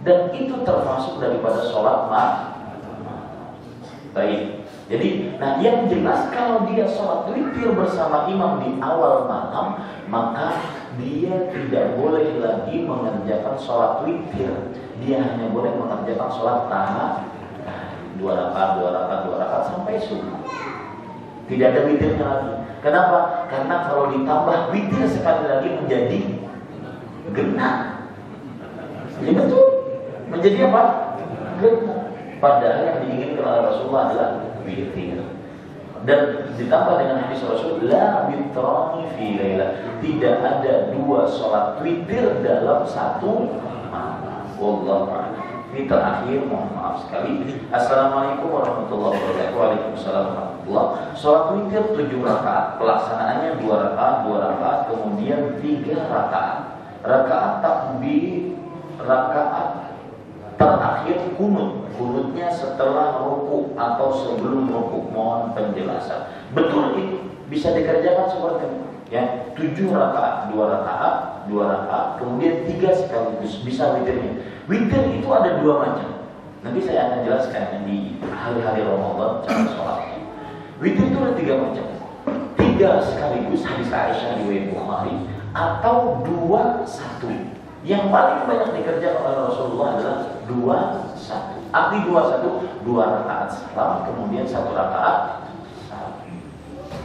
dan itu termasuk daripada sholat baik. Jadi, nah yang jelas kalau dia sholat witir bersama imam di awal malam, maka dia tidak boleh lagi mengerjakan sholat witir. Dia hanya boleh mengerjakan sholat tahajud 2 rakaat sampai subuh. Tidak ada witirnya lagi. Kenapa? Karena kalau ditambah witir sekali lagi menjadi genap. Ya betul. Menjadi apa? Genap. Padahal yang diinginkan oleh Rasulullah adalah witir. Dan ditambah dengan hadis Rasul, la witrani fi laila. Tidak ada 2 sholat witir dalam satu malam. Wallahu a'lam. Ini terakhir, mohon maaf sekali. Assalamualaikum warahmatullahi wabarakatuh. Waalaikumsalam warahmatullahi wabarakatuh. Sholat witir 7 rakaat, pelaksanaannya 2 rakaat, kemudian 3 rakaat. Rakaat takbir, rakaat terakhir kunut. Kunutnya setelah ruku atau sebelum ruku. Mohon penjelasan. Betul itu bisa dikerjakan seperti itu. Ya, 7 rakaat, 2 rakaat, kemudian 3 sekaligus, bisa witirnya. Witir itu ada 2 macam. Nanti saya akan jelaskan di hari-hari Ramadan cara sholatnya. Witir itu ada 3 macam. 3 sekaligus, hadis Aisyah riwayat Bukhari, atau 2-1. Yang paling banyak dikerjakan oleh Rasulullah adalah 2-1. Arti 2-1, 2 rakaat salam, kemudian 1 rakaat.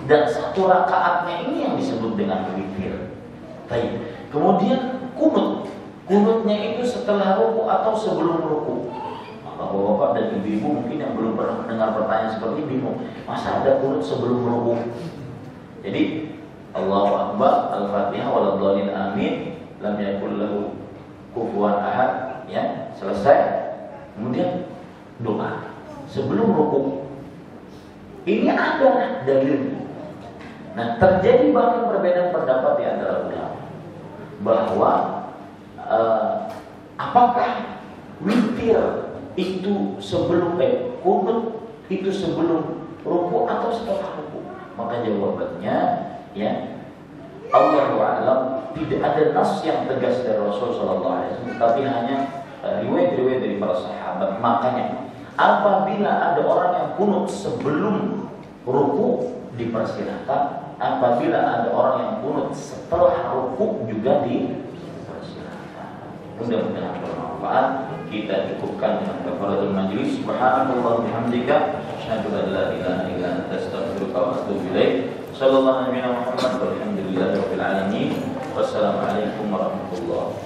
Dan 1 rakaatnya ini yang disebut dengan witir. Baik. Kemudian kunut. Kunutnya itu setelah ruku atau sebelum ruku. Bapak-bapak dan ibu-ibu mungkin yang belum pernah mendengar pertanyaan seperti ini bingung. Masa ada kunut sebelum ruku? Jadi Allahu Akbar, Al-Fatihah, waladhdallin, amin, lam yakul lahu kufuwan ahad, ya, selesai. Kemudian doa sebelum ruku. Ini ada dalilnya. Nah, terjadi bahkan perbedaan pendapat di antara ulama bahwa apakah witir itu sebelum kunut itu sebelum ruku atau setelah ruku? Maka jawabannya, ya, Allahu a'lam, tidak ada nas yang tegas dari Rasul sallallahu alaihi wasallam, tapi hanya riwayat-riwayat dari para sahabat. Makanya apabila ada orang yang kunut sebelum ruku dipersilakan, apabila ada orang yang kunut setelah ruku juga dipersilakan. Mudah-mudahan bermanfaat. Kita cukupkan dengan kafaratul majlis. Subhanallah bihamdika, asyhadu an la ilaha illa anta, astaghfiruka wa atubu ilaik. Sallallahu alaihi wa sallam. Walhamdulillahirabbil alamin. Wassalamualaikum warahmatullahi wabarakatuh.